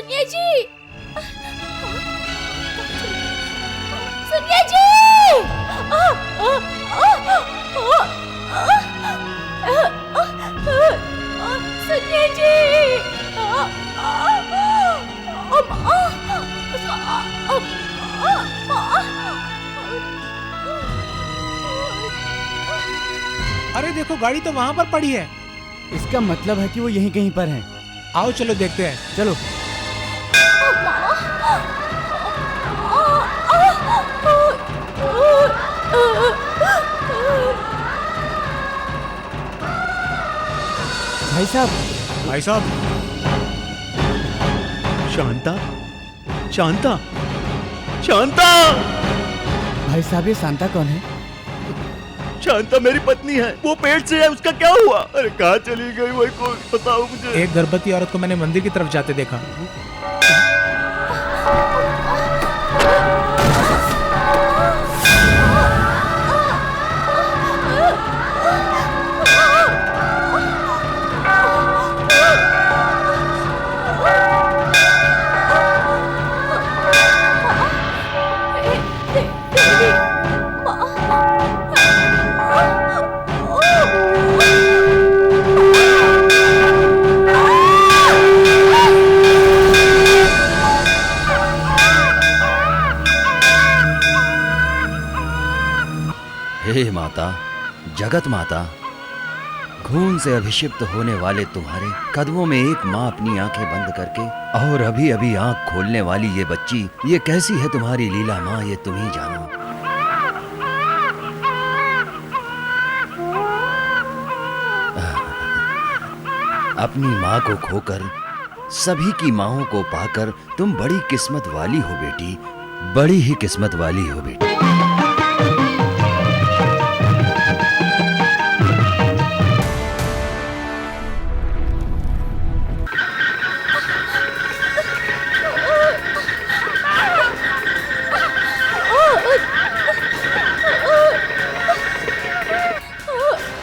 सुनिए जी, सुनिए जी। सुनिए जी। अरे देखो, गाड़ी तो वहाँ पर पड़ी है। इसका मतलब है कि वो यहीं कहीं पर है। आओ चलो देखते हैं। चलो। भाई साहब, भाई साहब। शांता, शांता, शांता। भाई साहब, ये शांता कौन है? शांता मेरी पत्नी है, वो पेट से है, उसका क्या हुआ? अरे कहाँ चली गई वही को बताओ मुझे। एक गर्भवती औरत को मैंने मंदिर की तरफ जाते देखा। हे माता, जगत माता, खून से अभिषिक्त होने वाले तुम्हारे कदमों में एक माँ अपनी आंखें बंद करके और अभी अभी आंख खोलने वाली ये बच्ची, ये कैसी है तुम्हारी लीला माँ, ये तुम ही जानो। अपनी माँ को खोकर सभी की माँओं को पाकर तुम बड़ी किस्मत वाली हो बेटी, बड़ी ही किस्मत वाली हो बेटी।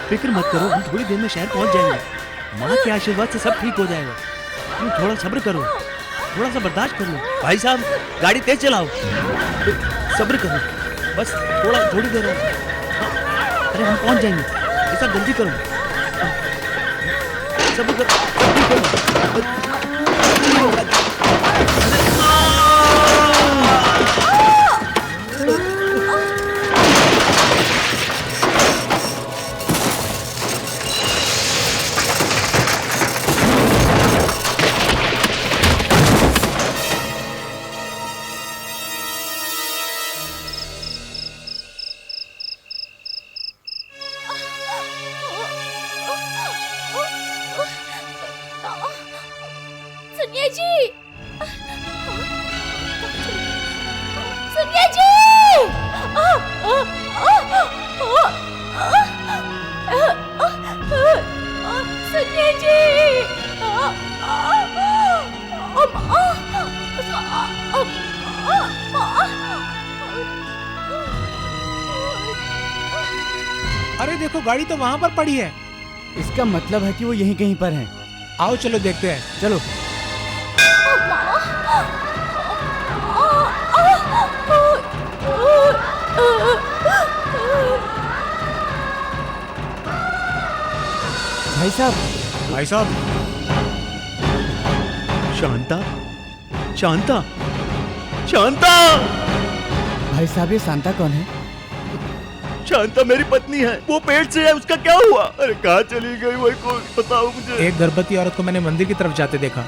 फिक्र मत करो, हम थोड़ी देर में शहर पहुंच जाएंगे। माँ के आशीर्वाद से सब ठीक हो जाएगा। तुम थोड़ा सब्र करो, थोड़ा सा बर्दाश्त कर लो। भाई साहब, गाड़ी तेज चलाओ, सब्र करो, बस थोड़ी देर और। अरे हम पहुंच जाएंगे, ऐसा जल्दी करो, सब्र करो। सुनिए जी, सुनिए जी। सुनिए जी। अरे देखो, गाड़ी तो वहाँ पर पड़ी है। इसका मतलब है कि वो यहीं कहीं पर है। आओ चलो देखते हैं। चलो। भाई साहब, भाई साहब। शांता, शांता, शांता। भाई साहब, ये शांता कौन है? शांता मेरी पत्नी है, वो पेट से है, उसका क्या हुआ? अरे कहाँ चली गई वही को बताओ मुझे। एक गर्भवती औरत को मैंने मंदिर की तरफ जाते देखा।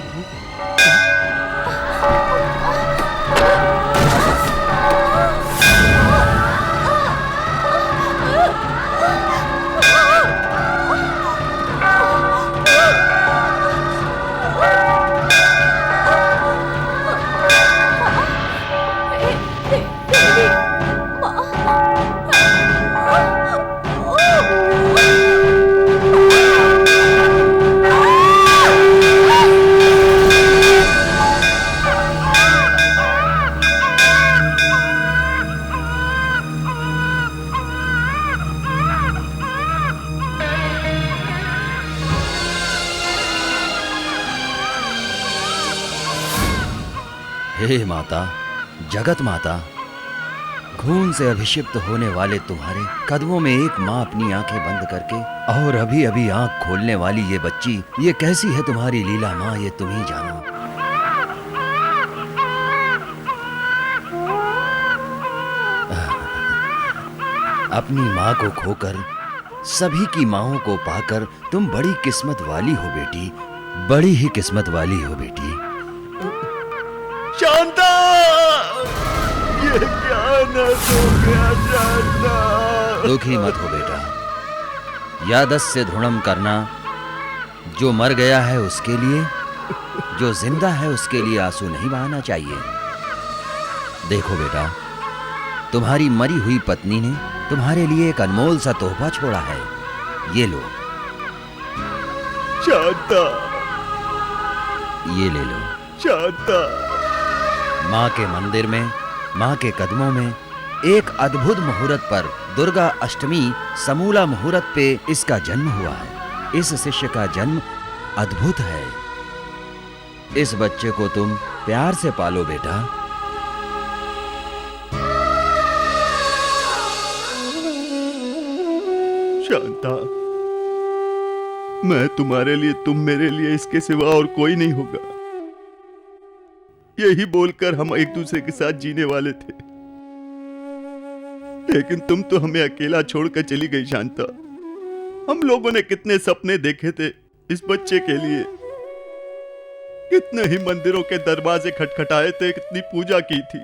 हे माता, जगत माता, खून से अभिषिक्त होने वाले तुम्हारे कदमों में एक माँ अपनी आंखें बंद करके और अभी अभी आंख खोलने वाली ये बच्ची, ये कैसी है तुम्हारी लीला माँ, ये तुम ही जानो। अपनी माँ को खोकर सभी की माँओं को पाकर तुम बड़ी किस्मत वाली हो बेटी, बड़ी ही किस्मत वाली हो बेटी। शांता, ये क्या नस हो गया शांता? दुखी मत हो बेटा, यादस से धुणम करना। जो मर गया है उसके लिए, जो जिंदा है उसके लिए आंसू नहीं बहाना चाहिए। देखो बेटा, तुम्हारी मरी हुई पत्नी ने तुम्हारे लिए एक अनमोल सा तोहफा छोड़ा है, ये लो। शांता, ये ले लो। शांता, माँ के मंदिर में, माँ के कदमों में एक अद्भुत मुहूर्त पर, दुर्गा अष्टमी समूला मुहूर्त पे इसका जन्म हुआ है। इस शिष्य का जन्म अद्भुत है। इस बच्चे को तुम प्यार से पालो बेटा। शांता, मैं तुम्हारे लिए, तुम मेरे लिए, इसके सिवा और कोई नहीं होगा। यही बोलकर हम एक दूसरे के साथ जीने वाले थे, लेकिन तुम तो हमें अकेला छोड़कर चली गई शांता। हम लोगों ने कितने सपने देखे थे इस बच्चे के लिए, कितने ही मंदिरों के दरवाजे खटखटाए थे, कितनी पूजा की थी,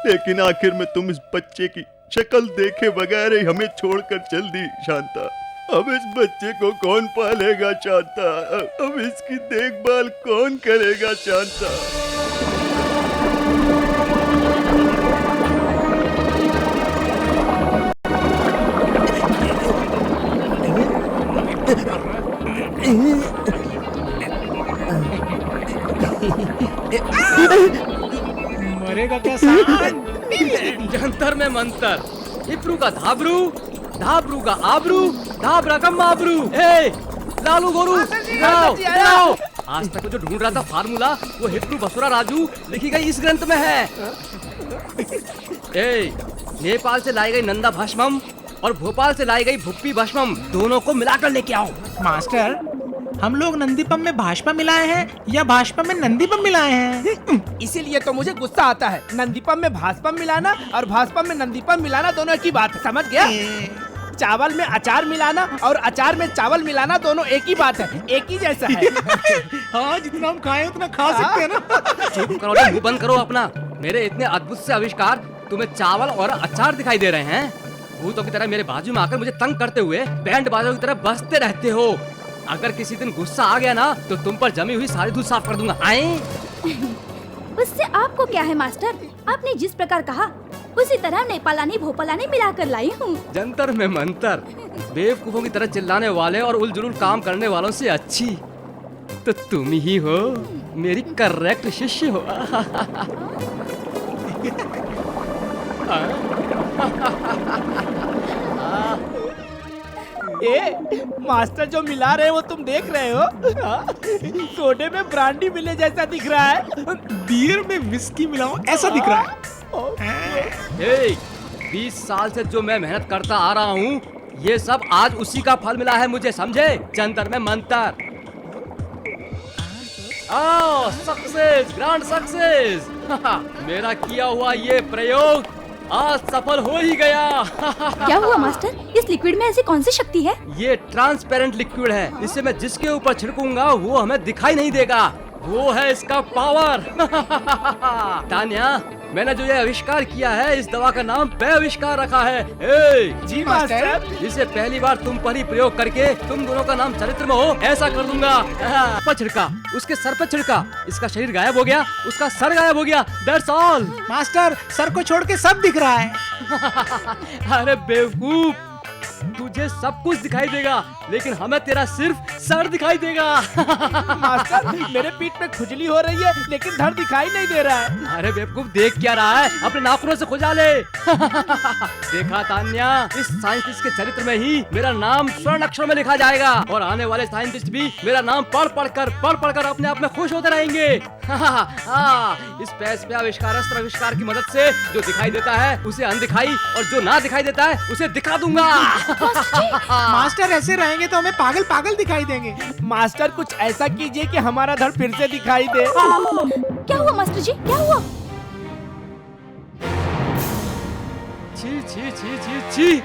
लेकिन आखिर में तुम इस बच्चे की शक्ल देखे बगैर ही हमें छोड़कर चल दी शांता। अब इस बच्चे को कौन पालेगा शांता? अब इसकी देखभाल कौन करेगा शांता? मरेगा क्या सामान? जंतर में मंतर, हिप्रू का धाबरू, धाबरू का आबरू, धाबरा का माबरू। ए, लालू गोरू, आओ। आज तक जो ढूंढ रहा था फार्मूला, वो हिप्रू बसुरा राजू लिखी गई इस ग्रंथ में है। ए, नेपाल से लाई गई नंदा भस्मम और भोपाल से लाई गई भुप्पी भस्मम, दोनों को मिलाकर लेके आओ। मास्टर, हम लोग नंदीपम में भाजपा मिलाए हैं या भाजपा में नंदीपम मिलाए हैं? इसीलिए तो मुझे गुस्सा आता है। नंदीपम में भाजपा मिलाना और भाजपा में नंदीपम मिलाना दोनों एक ही बात है, समझ गया? चावल में अचार मिलाना और अचार में चावल मिलाना दोनों एक ही बात है, एक ही जैसा है। हाँ, जितना हम खाए उतना खा सकते हैं ना। चुप करो, मुंह बंद करो अपना। मेरे इतने अद्भुत से आविष्कार तुम्हें चावल और अचार दिखाई दे रहे हैं। भूतों की तरह मेरे बाजू में आकर मुझे तंग करते हुए बैंड बाजों की तरह बजते रहते हो। अगर किसी दिन गुस्सा आ गया ना तो तुम पर जमी हुई सारी दूध साफ कर दूंगा। आए? उससे आपको क्या है मास्टर? आपने जिस प्रकार कहा उसी तरह नेपालानी भोपालानी मिलाकर लाई हूँ। जंतर में मंतर, बेवकूफों की तरह चिल्लाने वाले और उलझुल काम करने वालों से अच्छी तो तुम ही हो, मेरी करेक्ट शिष्य हो। ए, मास्टर जो मिला रहे हो तुम देख रहे हो? सोडे में ब्रांडी मिले जैसा दिख रहा है। बियर में विस्की मिलाओ ऐसा दिख रहा है। 20 साल से जो मैं मेहनत करता आ रहा हूँ, ये सब आज उसी का फल मिला है मुझे, समझे? जंतर में मंतर। Success, grand success. मेरा किया हुआ ये प्रयोग आज सफल हो ही गया। क्या हुआ मास्टर? इस लिक्विड में ऐसी कौन सी शक्ति है? ये ट्रांसपेरेंट लिक्विड है, इसे मैं जिसके ऊपर छिड़कूंगा वो हमें दिखाई नहीं देगा, वो है इसका पावर। तान्या, मैंने जो ये आविष्कार किया है, इस दवा का नाम पे आविष्कार रखा है। जी मास्टर। इसे पहली बार तुम पर ही प्रयोग करके तुम दोनों का नाम चरित्र में हो ऐसा कर दूंगा। पर छिड़का, उसके सर पर छिड़का, इसका शरीर गायब हो गया, उसका सर गायब हो गया। That's all. मास्टर, सर को छोड़ के सब दिख रहा है। अरे बेवकूफ, तुझे सब कुछ दिखाई देगा लेकिन हमें तेरा सिर्फ सर दिखाई देगा। मास्टर, मेरे पीठ में खुजली हो रही है लेकिन धड़ दिखाई नहीं दे रहा है। अरे बेवकूफ, देख क्या रहा है? अपने नाखूनों से खुजा ले। देखा तान्या, इस साइंटिस्ट के चरित्र में ही मेरा नाम स्वर्ण अक्षरों में लिखा जाएगा और आने वाले साइंटिस्ट भी मेरा नाम पढ़ पढ़ कर अपने आप में खुश होते रहेंगे। इस पैस पे आविष्कार अस्त्र आविष्कार की मदद से जो दिखाई देता है उसे अनदिखाई और जो ना दिखाई देता है उसे दिखा दूंगा। मास्टर ऐसे रहेंगे तो हमें पागल पागल दिखाई देंगे। मास्टर कुछ ऐसा कीजिए कि हमारा धड़ फिर से दिखाई दे। क्या हुआ मास्टर जी, क्या हुआ? छी छी छी छी छी,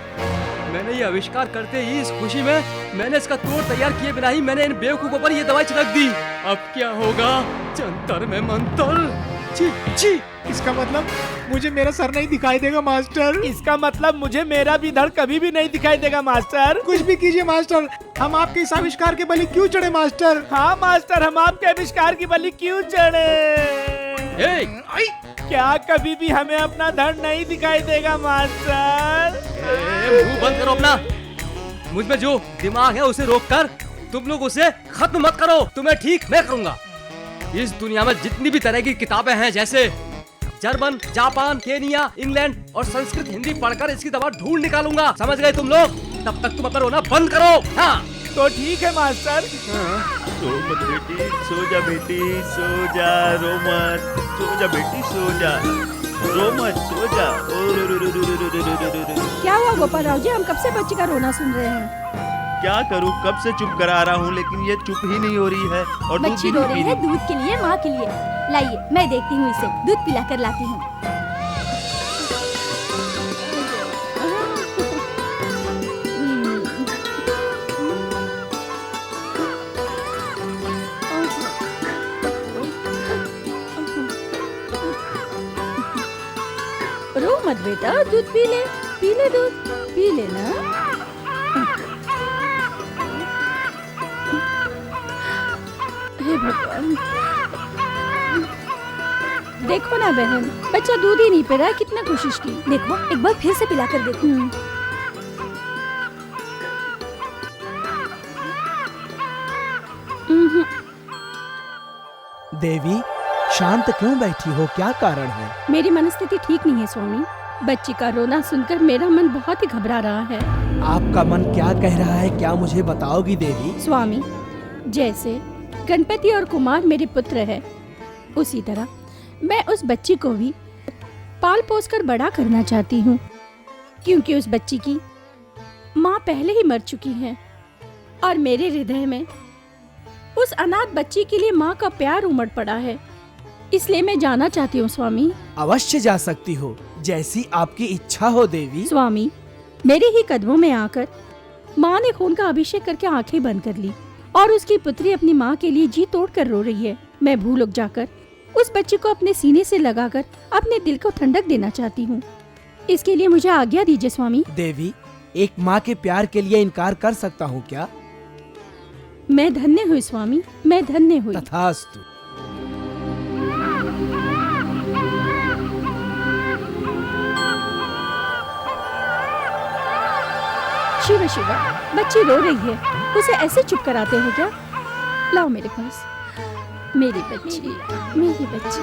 मैंने ये आविष्कार करते ही इस खुशी में मैंने इसका तोड़ तैयार किए बिना ही मैंने इन बेवकूफों पर ये दवाई छिड़क दी। अब क्या होगा? जंतर में मंतर। छी छी, इसका मतलब मुझे मेरा सर नहीं दिखाई देगा मास्टर। इसका मतलब मुझे मेरा भी धड़ कभी भी नहीं दिखाई देगा मास्टर। कुछ भी कीजिए मास्टर, हम आपके इस आविष्कार के बलि क्यों चढ़े मास्टर? हाँ मास्टर, हम आपके आविष्कार की बलि क्यों चढ़े? क्या कभी भी हमें अपना धड़ नहीं दिखाई देगा मास्टर? मुंह बंद करो अपना। मुझ में जो दिमाग है उसे रोक कर तुम लोग उसे खत्म मत करो। तुम्हें ठीक मैं करूंगा। इस दुनिया में जितनी भी तरह की किताबें हैं, जैसे जर्मन, जापान, केनिया, इंग्लैंड और संस्कृत, हिंदी पढ़कर इसकी दवा ढूंढ निकालूंगा। समझ गए तुम लोग? तब तक तुम अपना रोना बंद करो। हाँ तो ठीक है मास्टर। सो मत बेटी, सो जा बेटी, सो जा, रो मत, सो जा बेटी, सो जा, रो मत, सो जा। क्या हुआ गोपाल राव जी, हम कब से बच्ची का रोना सुन रहे हैं। क्या करूं, कब से चुप करा रहा हूं लेकिन ये चुप ही नहीं हो रही है और दूध बच्ची भी रो नहीं रही पी है रही। दूध के लिए, माँ के लिए। लाइए मैं देखती हूँ, इसे दूध पिला कर लाती हूँ। रो मत बेटा, दूध पी ले दूध, पी ले ना। हे भगवान, देखो ना बहन, बच्चा दूध ही नहीं पी रहा है। कितना कोशिश की, देखो एक बार फिर से पिला कर देखो। देवी, शांत क्यों बैठी हो, क्या कारण है? मेरी मनस्थिति ठीक नहीं है स्वामी। बच्ची का रोना सुनकर मेरा मन बहुत ही घबरा रहा है। आपका मन क्या कह रहा है, क्या मुझे बताओगी देवी? स्वामी, जैसे गणपति और कुमार मेरे पुत्र है, उसी तरह मैं उस बच्ची को भी पाल पोस कर बड़ा करना चाहती हूँ, क्योंकि उस बच्ची की माँ पहले ही मर चुकी है और मेरे हृदय में उस अनाथ बच्ची के लिए माँ का प्यार उमड़ पड़ा है। इसलिए मैं जाना चाहती हूँ स्वामी। अवश्य जा सकती हो, जैसी आपकी इच्छा हो देवी। स्वामी, मेरे ही कदमों में आकर माँ ने खून का अभिषेक करके आंखें बंद कर ली और उसकी पुत्री अपनी माँ के लिए जी तोड़ कर रो रही है। मैं भूलुक जाकर उस बच्ची को अपने सीने से लगाकर अपने दिल को ठंडक देना चाहती हूँ। इसके लिए मुझे आज्ञा दीजिए स्वामी। देवी, एक माँ के प्यार के लिए इनकार कर सकता हूँ क्या? मैं धन्य हुई स्वामी, मैं धन्य हुई। तथास्तु। शिव शिव, बच्ची रो रही है, उसे ऐसे चुप कराते हो क्या? लाओ मेरे पास, मेरी बच्ची, मेरी बच्ची।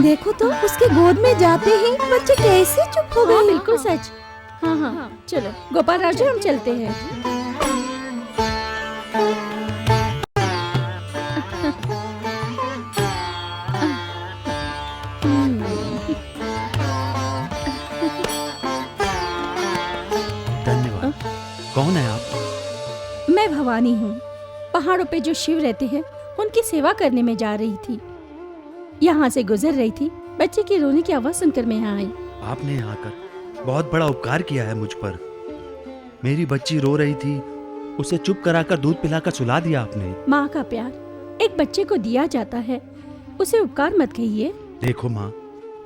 देखो तो उसके गोद में जाते ही बच्ची कैसे चुप हो गई। हाँ, बिल्कुल सच। हाँ हाँ, चलो गोपाल राव जी, हम चलते हैं। धन्यवाद। कौन है आप? मैं भवानी हूँ। पहाड़ों पे जो शिव रहते हैं उनकी सेवा करने में जा रही थी। यहाँ से गुजर रही थी, बच्चे की रोने की आवाज सुनकर मैं यहाँ आई। आपने आकर बहुत बड़ा उपकार किया है मुझ पर। मेरी बच्ची रो रही थी, उसे चुप कराकर दूध पिलाकर सुला दिया आपने। माँ का प्यार एक बच्चे को दिया जाता है, उसे उपकार मत कहिए। देखो माँ,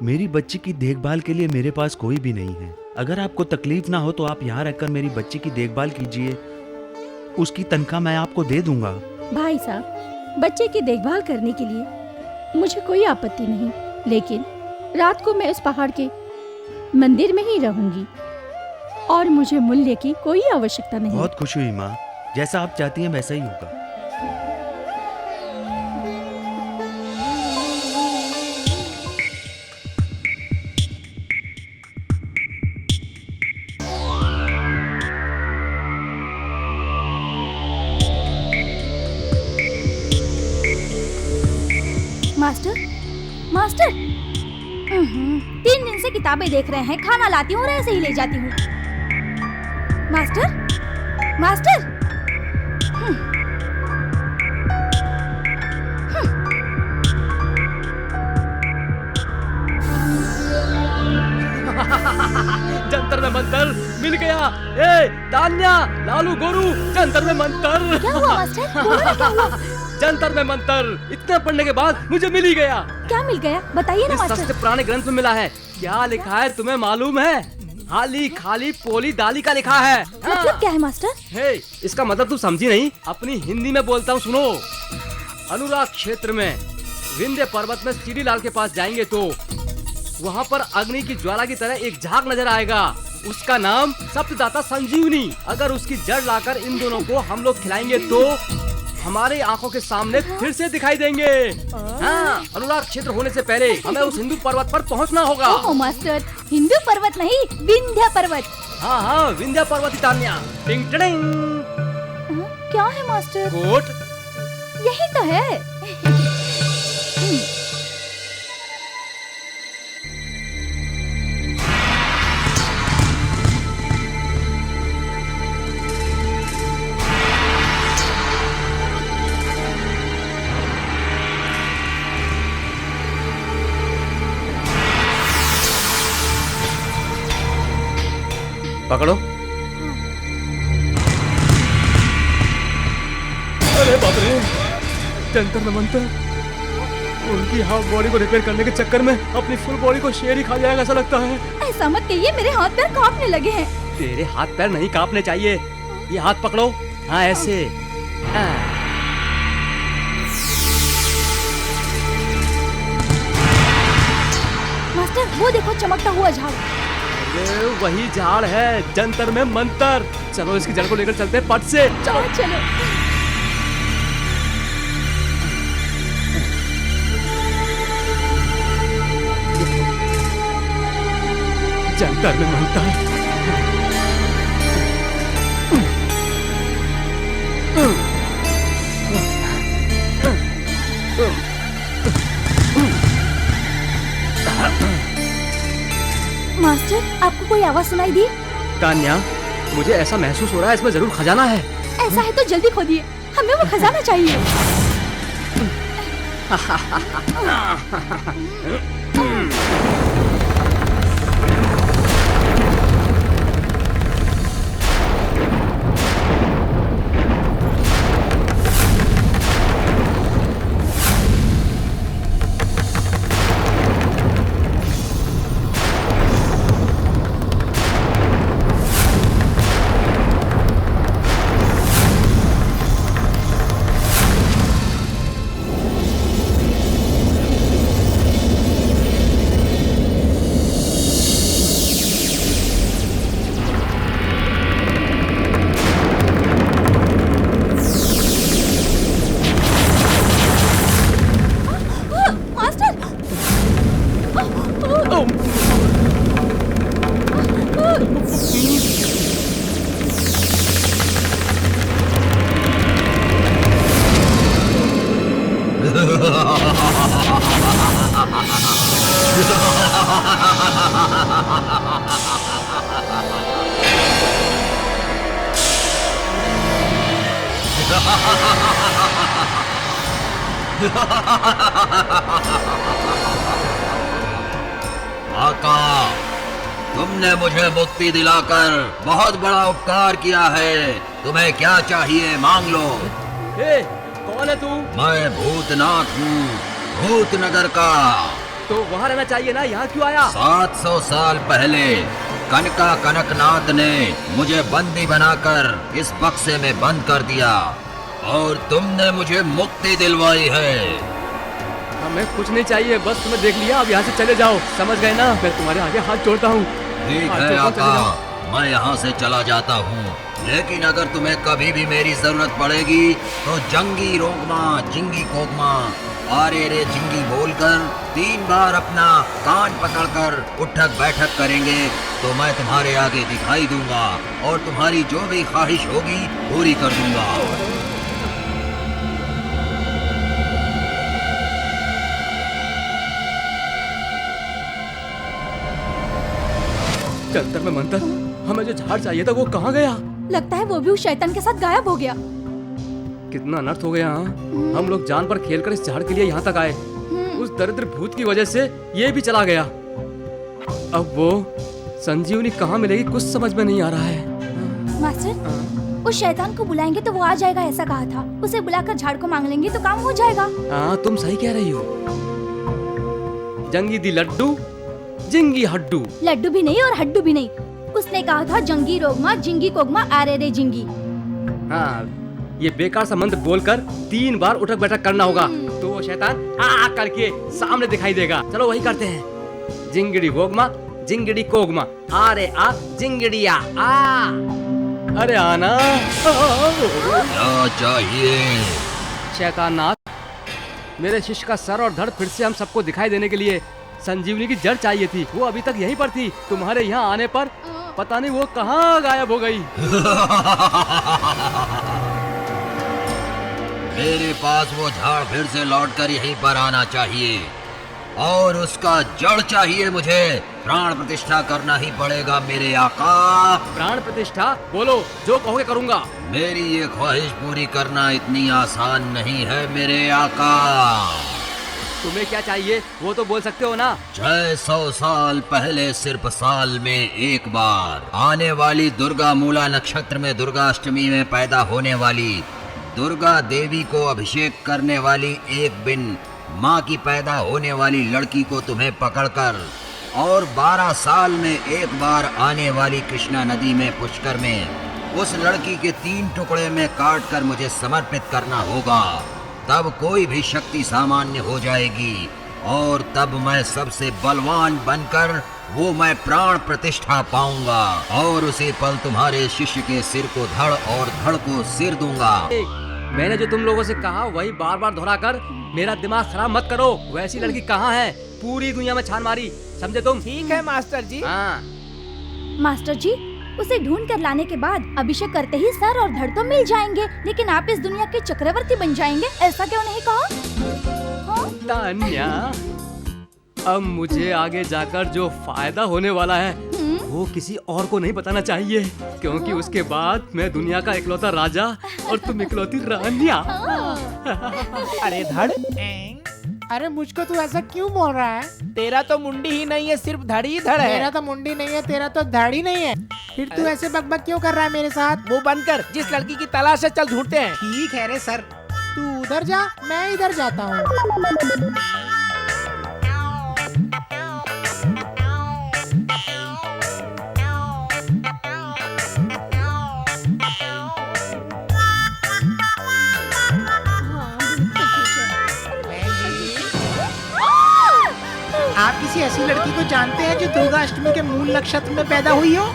मेरी बच्ची की देखभाल के लिए मेरे पास कोई भी नहीं है। अगर आपको तकलीफ ना हो तो आप यहाँ रहकर मेरी बच्ची की देखभाल कीजिए, उसकी तनख्वाह मैं आपको दे दूंगा। भाई साहब, बच्चे की देखभाल करने के लिए मुझे कोई आपत्ति नहीं, लेकिन रात को मैं उस पहाड़ के मंदिर में ही रहूंगी और मुझे मूल्य की कोई आवश्यकता नहीं। बहुत खुशी हुई माँ, जैसा आप चाहती हैं वैसा ही होगा। मास्टर, मास्टर, 3 दिन से किताबें देख रहे हैं, खाना लाती हूँ और ऐसे ही ले जाती हूँ। मास्टर, मास्टर, जंतर में मंतर मिल गया। ए तान्या, लालू, गोरू, जंतर में मंतर। क्या हुआ मास्टर? बोलो ना क्या हुआ? जंतर में मंतर इतना पढ़ने के बाद मुझे मिल ही गया। क्या मिल गया? बताइए ना इस मास्टर। सस्ते पुराने ग्रंथ में मिला है। क्या लिखा है तुम्हें मालूम है? हाली खाली पोली दाली का लिखा है। मतलब क्या है मास्टर? हे, इसका मतलब तू समझी नहीं? अपनी हिंदी में बोलता हूँ, सुनो। अनुराग क्षेत्र में विंध्य पर्वत में सीढ़ी लाल के पास जाएंगे तो वहाँ पर अग्नि की ज्वाला की तरह एक झाग नजर आएगा। उसका नाम सप्तदाता संजीवनी। अगर उसकी जड़ लाकर इन दोनों को हम लोग खिलाएंगे तो हमारे आंखों के सामने फिर से दिखाई देंगे। हाँ, अनुराग क्षेत्र होने से पहले हमें उस हिंदू पर्वत पर पहुंचना होगा। ओह मास्टर, हिंदू पर्वत नहीं, विंध्य पर्वत। हाँ हाँ, विंध्य पर्वत ही तान्या। टिंग टिंग। क्या है मास्टर? कोट। यही तो है। पकड़ो। अरे बाप रे, जंतर में मंतर। उनकी हाफ बॉडी को रिपेयर करने के चक्कर में अपनी फुल बॉडी को शेर ही खा जाएगा ऐसा लगता है। ऐसा मत कहिए, मेरे हाथ पैर कांपने लगे हैं। तेरे हाथ पैर नहीं कांपने चाहिए। ये हाथ पकड़ो। हाँ ऐसे। हाँ। मास्टर, वो देखो चमकता हुआ झाड़। ये वही झाड़ है, जंतर में मंतर। चलो इसकी जड़ को लेकर चलते हैं पट से। चलो चलो। जंतर में मंतर। मास्टर, आपको कोई आवाज सुनाई दी? तान्या, मुझे ऐसा महसूस हो रहा है इसमें जरूर खजाना है। ऐसा है तो जल्दी खोदिए, हमें वो खजाना चाहिए। आका, तुमने मुझे मुक्ति दिलाकर बहुत बड़ा उपकार किया है। तुम्हें क्या चाहिए मांग लो। ए, कौन है तू? मैं भूतनाथ हूँ, भूतनगर का। तो वहाँ रहना चाहिए ना, यहाँ क्यों आया? 700 साल पहले कनका कनकनाथ ने मुझे बंदी बनाकर इस बक्से में बंद कर दिया और तुमने मुझे मुक्ति दिलवाई है। हमें कुछ नहीं चाहिए, बस तुम्हें देख लिया, अब यहाँ से चले जाओ। समझ गए ना? मैं तुम्हारे आगे हाथ जोड़ता हूँ। ठीक है आका, मैं यहाँ से चला जाता हूँ, लेकिन अगर तुम्हें कभी भी मेरी जरूरत पड़ेगी तो जंगी रोगमा जिंगी कोगमा आरे रे जिंगी बोलकर 3 बार अपना कान पकड़कर उठक बैठक करेंगे तो मैं तुम्हारे आगे दिखाई दूंगा और तुम्हारी जो भी ख्वाहिश होगी पूरी कर दूंगा। जंतर में मंतर, हमें जो झाड़ चाहिए था वो कहाँ गया? लगता है वो भी उस शैतान के साथ गायब हो गया। कितना अनर्थ हो गया। हाँ, हम लोग जान पर खेलकर इस झाड़ के लिए यहाँ तक आए, उस दरिद्र भूत की वजह से ये भी चला गया। अब वो संजीवनी कहाँ मिलेगी कुछ समझ में नहीं आ रहा है। मास्टर, उस शैतान को बुलाएंगे तो वो आ जाएगा ऐसा कहा था। उसे बुलाकर झाड़ को मांग लेंगे तो काम हो जाएगा। हाँ, तुम सही कह रही हो। जंगी दी लड्डू, जिंगी हड्डू। लड्डू भी नहीं और हड्डू भी नहीं। उसने कहा था जंगी रोगमा जिंगी कोगमा आरे रे जिंगी। हाँ, ये बेकार सा मंत्र बोलकर 3 बार उठक बैठक करना होगा तो वो शैतान आ करके सामने दिखाई देगा। चलो वही करते हैं। जिंगड़ी गोगमा जिंगड़ी कोगमा आरे आ जिंगड़िया आ। अरे आना। क्या चाहिए? शैताननाथ, मेरे शिष्य का सर और धड़ फिर से हम सबको दिखाई देने के लिए संजीवनी की जड़ चाहिए थी। वो अभी तक यहीं पर थी। तुम्हारे यहाँ आने पर पता नहीं वो कहाँ गायब हो गई। मेरे पास वो झाड़ फिर से लौटकर यहीं पर आना चाहिए और उसका जड़ चाहिए मुझे। प्राण प्रतिष्ठा करना ही पड़ेगा मेरे आका। प्राण प्रतिष्ठा? बोलो, जो कहोगे करूँगा। मेरी ये ख्वाहिश पूरी करना इतनी आसान नहीं है मेरे आका। तुम्हें क्या चाहिए वो तो बोल सकते हो ना। 600 साल पहले सिर्फ साल में एक बार आने वाली दुर्गा मूला नक्षत्र में दुर्गाष्टमी में पैदा होने वाली दुर्गा देवी को अभिषेक करने वाली एक बिन माँ की पैदा होने वाली लड़की को तुम्हें पकड़कर और 12 साल में एक बार आने वाली कृष्णा नदी में पुष्कर में उस लड़की के 3 टुकड़े में काट कर मुझे समर्पित करना होगा। तब कोई भी शक्ति सामान्य हो जाएगी और तब मैं सबसे बलवान बनकर वो मैं प्राण प्रतिष्ठा पाऊंगा और उसी पल तुम्हारे शिष्य के सिर को धड़ और धड़ को सिर दूंगा। मैंने जो तुम लोगों से कहा वही बार बार दोहराकर मेरा दिमाग खराब मत करो। वैसी लड़की कहाँ है? पूरी दुनिया में छान मारी, समझे तुम? ठीक है मास्टर जी। हाँ। मास्टर जी, उसे ढूंढ कर लाने के बाद अभिषेक करते ही सर और धड़ तो मिल जाएंगे, लेकिन आप इस दुनिया के चक्रवर्ती बन जाएंगे, ऐसा क्यों नहीं कहा? हाँ? तान्या, अब मुझे आगे जाकर जो फायदा होने वाला है वो किसी और को नहीं बताना चाहिए, क्योंकि उसके बाद मैं दुनिया का इकलौता राजा और तुम इकलौती रानिया। अरे धड़, अरे मुझको तू ऐसा क्यों बोल रहा है? तेरा तो मुंडी ही नहीं है, सिर्फ धड़ ही धड़ है। मेरा तो मुंडी नहीं है, तेरा तो दाढ़ी नहीं है। फिर तू ऐसे बकबक क्यों कर रहा है मेरे साथ? मुंह बंद कर, जिस लड़की की तलाश है चल ढूंढते हैं। ठीक है रे सर, तू उधर जा, मैं इधर जाता हूँ। आप किसी ऐसी लड़की को जानते हैं जो दुर्गाष्टमी के मूल नक्षत्र में पैदा हुई हो?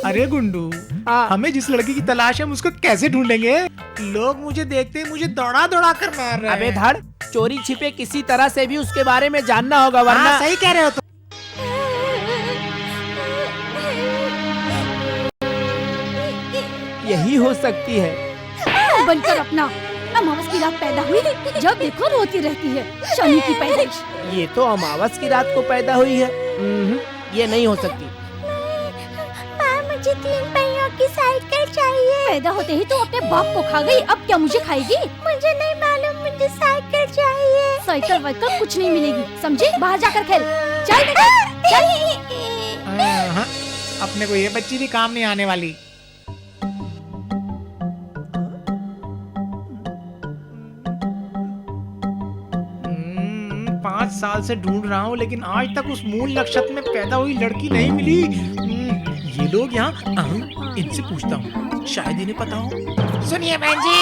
अरे गुंडू, हमें जिस लड़की की तलाश है हम उसको कैसे ढूंढेंगे? लोग मुझे देखते ही मुझे दौड़ा दौड़ा कर मार रहे हैं। अबे धड़, चोरी छिपे किसी तरह से भी उसके बारे में जानना होगा, वरना। सही कह रहे हो तुम। यही हो सकती है। बनकर अपना अमावस की रात पैदा हुई, जब देखो रोती रहती है, शनि की पैदाइश। ये तो अमावस की रात को पैदा हुई है। ये नहीं हो सकती। मुझे 3 पहियों की साइकिल चाहिए। पैदा होते ही तुम अपने बाप को खा गई, अब क्या मुझे खाएगी? मुझे नहीं मालूम, मुझे साइकिल चाहिए। साइकिल वाइकिल कुछ नहीं मिलेगी, समझे? बाहर जाकर खेल। चल अपने को ये बच्ची भी काम नहीं आने वाली। 5 साल से ढूंढ रहा हूँ, लेकिन आज तक उस मूल नक्षत्र में पैदा हुई लड़की नहीं मिली। ये लोग यहाँ, इनसे पूछता हूँ, शायद इन्हें पता हो। सुनिए बहन जी,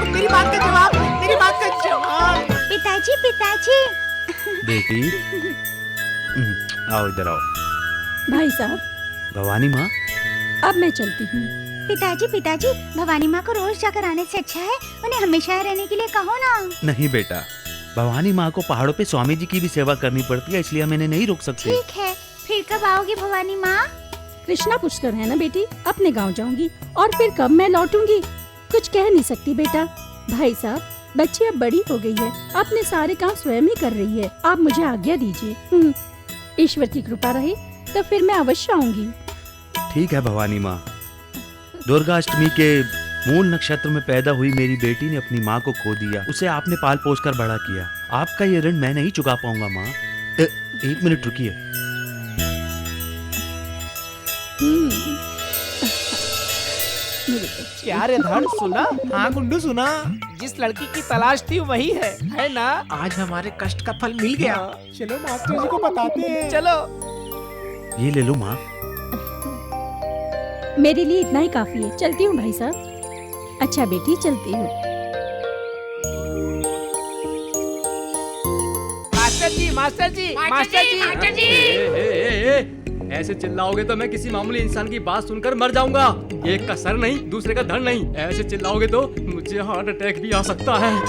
मेरी बात का जवाब, मेरी बात का जवाब। पिताजी, पिताजी। बेटी, आओ इधर आओ। भाई साहब, भवानी माँ, अब मैं चलती हूँ। पिताजी, पिताजी, भवानी माँ को रोज जाकर आने से अच्छा है उन्हें हमेशा यहाँ रहने के लिए कहो ना। नहीं बेटा, भवानी माँ को पहाड़ों पे स्वामी जी की भी सेवा करनी पड़ती है, इसलिए मैंने नहीं रोक सकती। ठीक है, फिर कब आओगी भवानी माँ? कृष्णा पुष्कर है ना बेटी, अपने गांव जाऊंगी और फिर कब मैं लौटूंगी कुछ कह नहीं सकती बेटा। भाई साहब, बच्ची अब बड़ी हो गई है, अपने सारे काम स्वयं ही कर रही है, आप मुझे आज्ञा दीजिए। ईश्वर की कृपा रहे तो फिर मैं अवश्य आऊंगी। ठीक है भवानी माँ। दुर्गा अष्टमी के मूल नक्षत्र में पैदा हुई मेरी बेटी ने अपनी माँ को खो दिया, उसे आपने पाल पोस कर बड़ा किया। आपका ये ऋण मैं नहीं चुका पाऊंगा माँ। एक मिनट रुकिए। क्या रे धड़, सुना? हाँ गुड्डू सुना, जिस लड़की की तलाश थी वही है ना? आज हमारे कष्ट का फल मिल गया। चलो मास्टर जी को बताते हैं। चलो। ये ले लो माँ। मेरे लिए इतना ही काफी है, चलती हूँ भाई साहब। अच्छा बेटी, चलती हूँ। मास्टर जी, मास्टर जी, मास्टर जी, मास्टर जी। ऐसे चिल्लाओगे तो मैं किसी मामूली इंसान की बात सुनकर मर जाऊंगा। एक का सर नहीं, दूसरे का धड़ नहीं। ऐसे चिल्लाओगे तो मुझे हार्ट अटैक भी आ सकता है।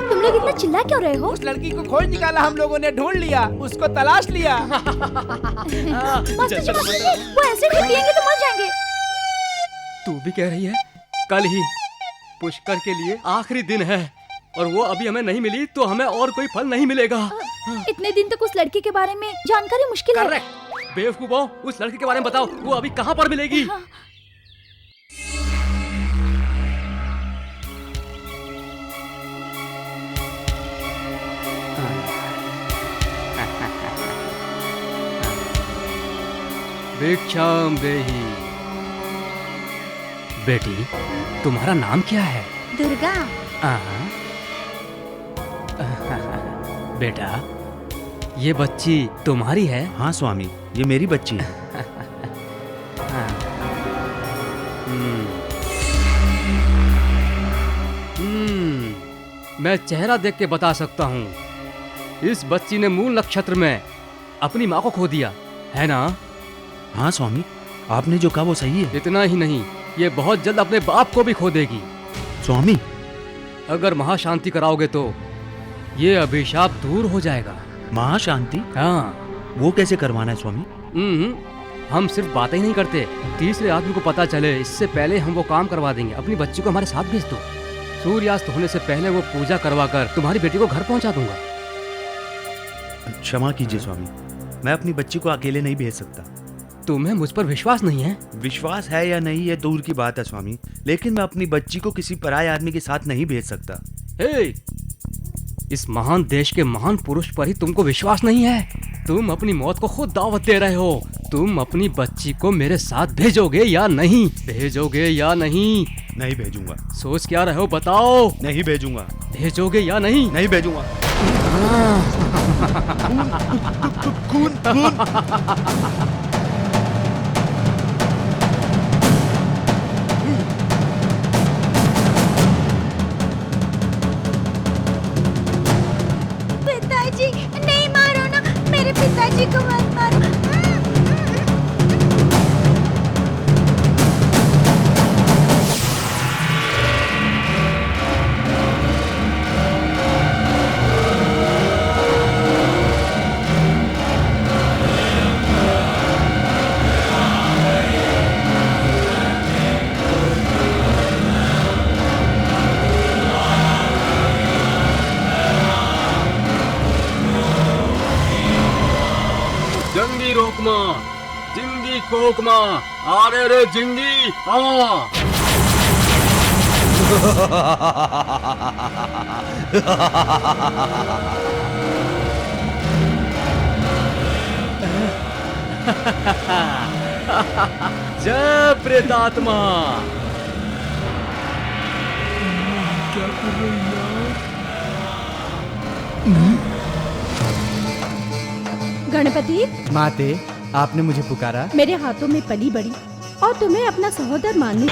तुम लोग इतना चिल्ला क्यों रहे हो? उस लड़की को खोज निकाला, हम लोगों ने ढूंढ लिया, उसको तलाश लिया। मास्टर जी, वो ऐसे नहीं पिएंगे तो मर जाएंगे। तू भी कह रही है? कल ही पुष्कर के लिए आखिरी दिन है और वो अभी हमें नहीं मिली तो हमें और कोई फल नहीं मिलेगा। इतने दिन तक उस लड़की के बारे में जानकारी मुश्किल है। करेक्ट। बेवकूफो, उस लड़की के बारे में बताओ, वो अभी कहाँ पर मिलेगी? भिक्षाम देहि। बेटी, तुम्हारा नाम क्या है? दुर्गा। बेटा, ये बच्ची तुम्हारी है? हाँ स्वामी, ये मेरी बच्ची है। मैं चेहरा देख के बता सकता हूँ, इस बच्ची ने मूल नक्षत्र में अपनी माँ को खो दिया है ना? हाँ स्वामी, आपने जो कहा वो सही है। इतना ही नहीं, ये बहुत जल्द अपने बाप को भी खो देगी। स्वामी, अगर महाशांति कराओगे तो ये अभिशाप दूर हो जाएगा। महाशांति? हाँ। वो कैसे करवाना है स्वामी? हम सिर्फ बातें ही नहीं करते, तीसरे आदमी को पता चले इससे पहले हम वो काम करवा देंगे। अपनी बच्ची को हमारे साथ भेज दो, सूर्यास्त होने से पहले वो पूजा करवा कर तुम्हारी बेटी को घर पहुंचा दूंगा। क्षमा कीजिए स्वामी, मैं अपनी बच्ची को अकेले नहीं भेज सकता। तुम्हें मुझ पर विश्वास नहीं है? विश्वास है या नहीं ये दूर की बात है स्वामी, लेकिन मैं अपनी बच्ची को किसी पराये आदमी के साथ नहीं भेज सकता। हे, इस महान देश के महान पुरुष पर ही तुमको विश्वास नहीं है? तुम अपनी मौत को खुद दावत दे रहे हो। तुम अपनी बच्ची को मेरे साथ भेजोगे या नहीं? भेजोगे या नहीं? नहीं भेजूंगा। सोच क्या रहे हो, बताओ। नहीं भेजूंगा। भेजोगे या नहीं? नहीं भेजूंगा। खून, खून। पिताजी, नहीं मारो ना, मेरे पिताजी को मत मारो। जंगी रोकमा, जिंगी कोकमा, आरे रे जिंगी आ। जय प्रेतात्मा। क्या कर रही है? गणपति, माते, आपने मुझे पुकारा? मेरे हाथों में पली बड़ी और तुम्हें अपना सहोदर मानने।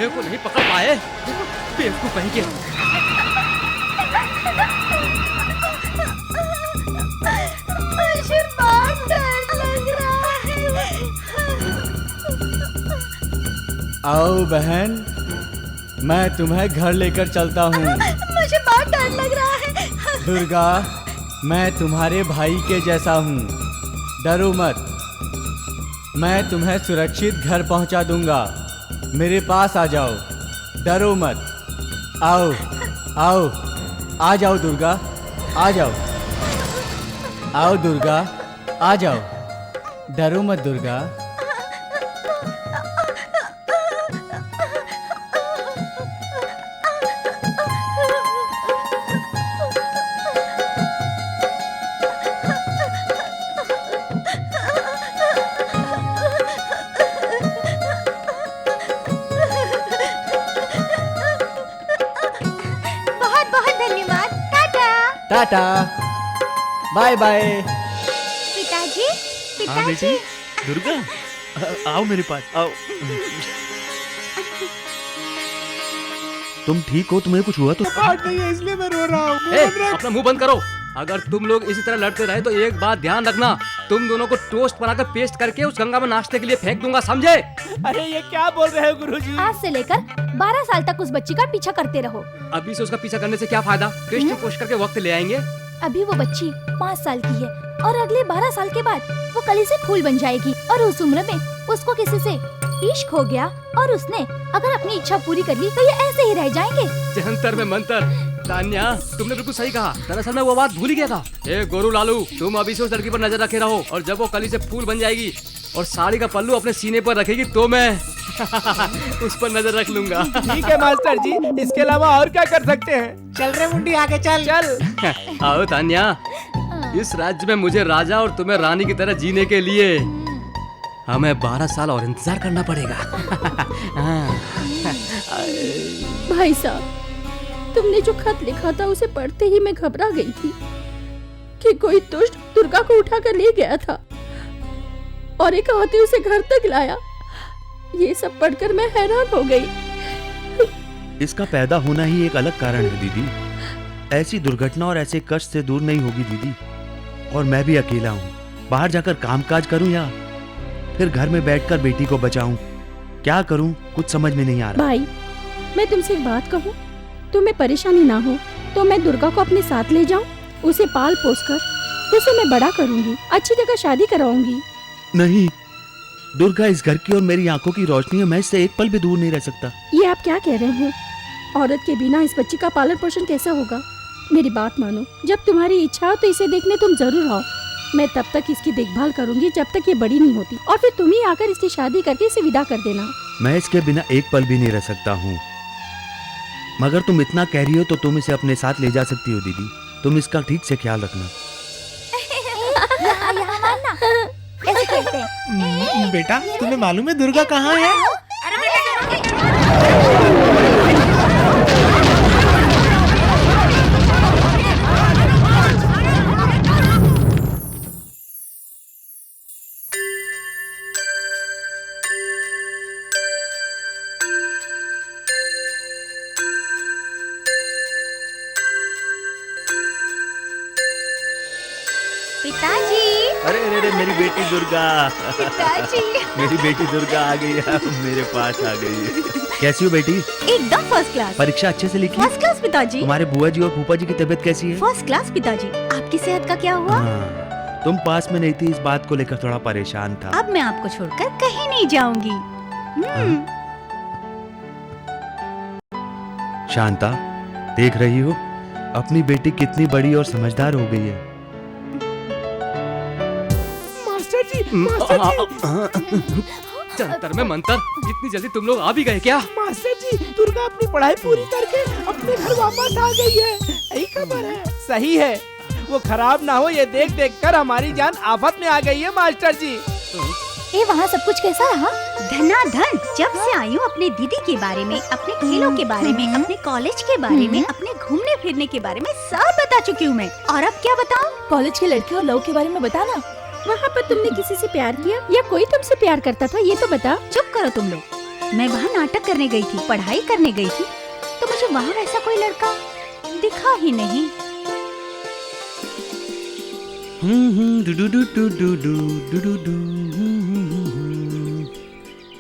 को नहीं पकड़ पाए। बेवकूफ कहीं के। मुझे बहुत डर लग रहा है। आओ बहन, मैं तुम्हें घर लेकर चलता हूँ। मुझे बहुत डर लग रहा है। दुर्गा, मैं तुम्हारे भाई के जैसा हूँ, डरो मत। मैं तुम्हें सुरक्षित घर पहुँचा दूंगा। मेरे पास आ जाओ, डरो मत। आओ आओ, आ जाओ दुर्गा, आ जाओ। आओ दुर्गा, आ जाओ, डरो मत दुर्गा। बहुत बहुत धन्यवाद। टाटा। Tata, bye bye. पिताजी, हाँ बेटी, दुर्गा आओ मेरे पास आओ। तुम ठीक हो? तुम्हें कुछ हुआ तो? पार्ट नहीं है इसलिए मैं रो रहा हूँ। ए, अपना मुंह बंद करो। अगर तुम लोग इसी तरह लड़ते रहे तो एक बात ध्यान रखना, तुम दोनों को टोस्ट बनाकर पेस्ट करके उस गंगा में नाश्ते के लिए फेंक दूंगा, समझे? अरे ये क्या बोल रहे हो गुरुजी? आज से लेकर 12 साल तक उस बच्ची का पीछा करते रहो। अभी से उसका पीछा करने से क्या फायदा? टेस्ट पोस्ट करके वक्त ले आएंगे। अभी वो बच्ची 5 साल की है और अगले 12 साल के बाद वो कली से फूल बन जाएगी और उस उम्र में उसको किसी से इश्क हो गया और उसने अगर अपनी इच्छा पूरी कर ली तो ये ऐसे ही रह जाएंगे। जंतर में मंतर। तान्या, तुमने बिल्कुल सही कहा। दरअसल मैं वो बात भूल ही गया था। ए गोरू लालू, तुम अभी से उस लड़की पर नजर रखे रहो और जब वो कली से फूल बन जाएगी और साड़ी का पल्लू अपने सीने पर रखेगी तो मैं उस पर नजर रख लूंगा। ठीक है मास्टर जी, इसके अलावा और क्या कर सकते हैं? चल रे मुंडी, आगे चल। चल। आओ तान्या, इस राज्य में मुझे राजा और तुम्हें रानी की तरह जीने के लिए हमें 12 साल और इंतजार करना पड़ेगा। भाई साहब, तुमने जो खत लिखा था उसे पढ़ते ही मैं घबरा गई थी कि कोई दुष्ट दुर्गा को उठा कर ले गया था और एक हाथी उसे घर तक लाया। ये सब पढ़कर मैं हैरान हो गई। इसका पैदा होना ही एक अलग कारण है दीदी। ऐसी दुर्घटना और ऐसे कष्ट से दूर नहीं होगी दीदी। और मैं भी अकेला हूँ। बाहर जाकर कामकाज करूँ या फिर घर में बैठकर बेटी को बचाऊं? क्या करूं? कुछ समझ में नहीं आ रहा। भाई, मैं तुमसे एक बात कहूँ, तुम्हें परेशानी ना हो तो मैं दुर्गा को अपने साथ ले जाऊं, उसे पाल पोस कर उसे मैं बड़ा करूंगी, अच्छी जगह शादी कराऊंगी। नहीं, दुर्गा इस घर की और मेरी आंखों की रोशनी है। मैं इससे एक पल भी दूर नहीं रह सकता। ये आप क्या कह रहे हैं? औरत के बिना इस बच्ची का पालन पोषण कैसा होगा? मेरी बात मानो, जब तुम्हारी इच्छा हो तो इसे देखने तुम जरूर आओ। मैं तब तक इसकी देखभाल करूंगी जब तक ये बड़ी नहीं होती और फिर तुम ही आकर इसकी शादी करके इसे विदा कर देना। मैं इसके बिना एक पल भी नहीं रह सकता हूँ। मगर तुम इतना कह रही हो तो तुम इसे अपने साथ ले जा सकती हो दीदी। तुम इसका ठीक से ख्याल रखना। यहाँ मानना, ऐसे कहते हैं। बेटा, तुम्हें मालूम है दुर्गा कहाँ है? पिताजी, अरे अरे अरे, मेरी बेटी दुर्गा। पिताजी। मेरी बेटी दुर्गा आ गई है, मेरे पास आ गई। कैसी हो बेटी? एकदम फर्स्ट क्लास। परीक्षा अच्छे से लिखी? फर्स्ट क्लास पिताजी। तुम्हारे बुआ जी और फूफा जी की तबीयत कैसी है? फर्स्ट क्लास पिताजी। आपकी सेहत का क्या हुआ? हाँ, तुम पास में नहीं थी, इस बात को लेकर थोड़ा परेशान था। अब मैं आपको छोड़कर कहीं नहीं जाऊंगी। शांता, देख रही हो अपनी बेटी कितनी बड़ी और समझदार हो गई है। जंतर में मंतर। इतनी जल्दी तुम लोग आ भी गए क्या? मास्टर जी, दुर्गा अपनी पढ़ाई पूरी करके अपने घर वापस आ गई है। यही खबर है। सही है, वो खराब ना हो ये देख देख कर हमारी जान आफत में आ गई है मास्टर जी। ए, वहाँ सब कुछ कैसा रहा? धनाधन। जब से आई हूँ अपने दीदी के बारे में, अपने खेलों के बारे में, अपने कॉलेज के बारे में, अपने घूमने फिरने के बारे में सब बता चुकी हूँ मैं। और अब क्या बताऊँ? कॉलेज के लड़के और लव के बारे में बताना। वहाँ पर तुमने किसी से प्यार किया या कोई तुमसे प्यार करता था, ये तो बता। चुप करो तुम लोग। मैं वहाँ नाटक करने गई थी, पढ़ाई करने गई थी, तो मुझे वहाँ वैसा कोई लड़का दिखा ही नहीं।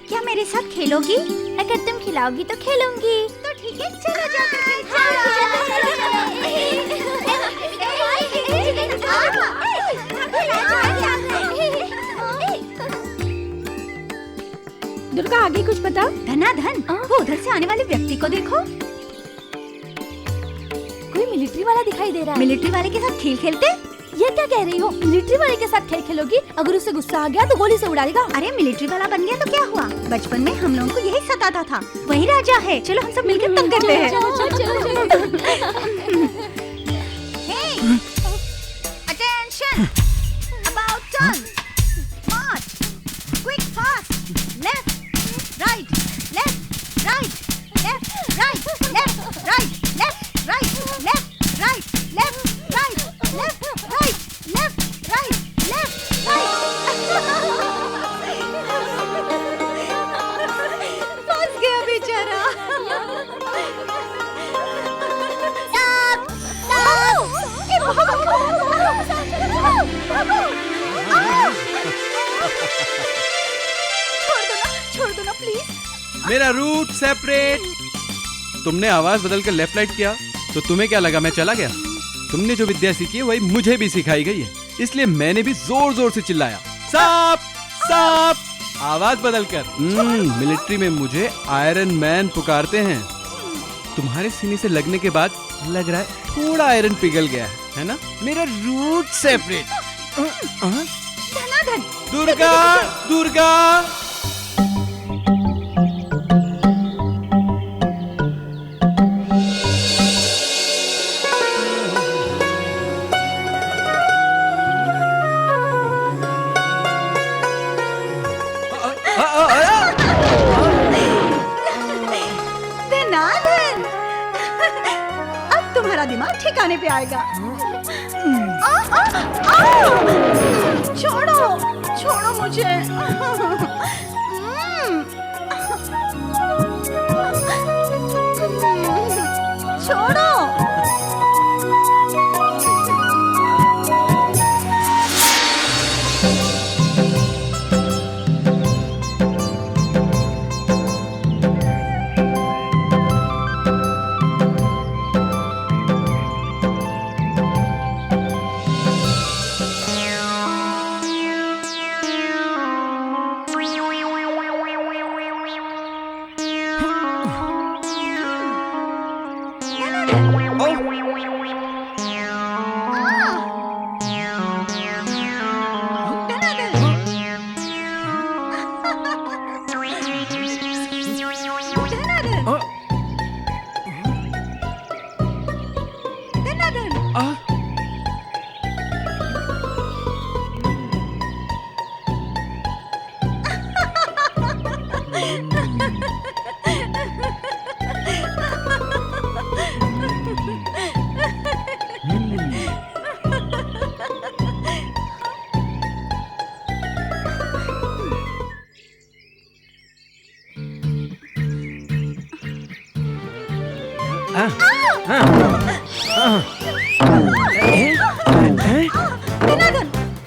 क्या मेरे साथ खेलोगी? अगर तुम खिलाओगी तो खेलूंगी। तो ठीक है, चलो जाकर दुर्गा आगे कुछ बता। धनाधन, वो उधर से आने वाले व्यक्ति को देखो। कोई मिलिट्री वाला दिखाई दे रहा है। मिलिट्री वाले के साथ खेल खेलते? ये क्या कह रही हो? मिलिट्री वाले के साथ खेल खेलोगी? अगर उसे गुस्सा आ गया तो गोली से उड़ा देगा। अरे मिलिट्री वाला बन गया तो क्या हुआ? बचपन में हम लोगों को यही सताता था। वही राजा है। चलो हम सब मिलकर तंग करते हैं। Attention! About turn. March. Quick, fast. Left, right, left, right, left, right, left, right, left, right, left, right, left, right, left, right, left, right, left, right. फंस गया बेचारा। छोड़ दो ना प्लीज। मेरा रूट सेपरेट। तुमने आवाज बदलकर लेफ्ट राइट किया तो तुम्हें क्या लगा मैं चला गया? तुमने जो विद्या सीखी है वही मुझे भी सिखाई गई है, इसलिए मैंने भी जोर जोर से चिल्लाया, सांप सांप, आवाज बदलकर। मिलिट्री में मुझे आयरन मैन पुकारते हैं। तुम्हारे सीने से लगने के बाद लग रहा है थोड़ा आयरन पिघल गया है ना? मेरा रूट सेपरेट। धनाधन, दुर्गा दुर्गा। धनाधन, अब तुम्हारा दिमाग ठिकाने पे आएगा। छोड़ो छोड़ो मुझे। छोड़ो।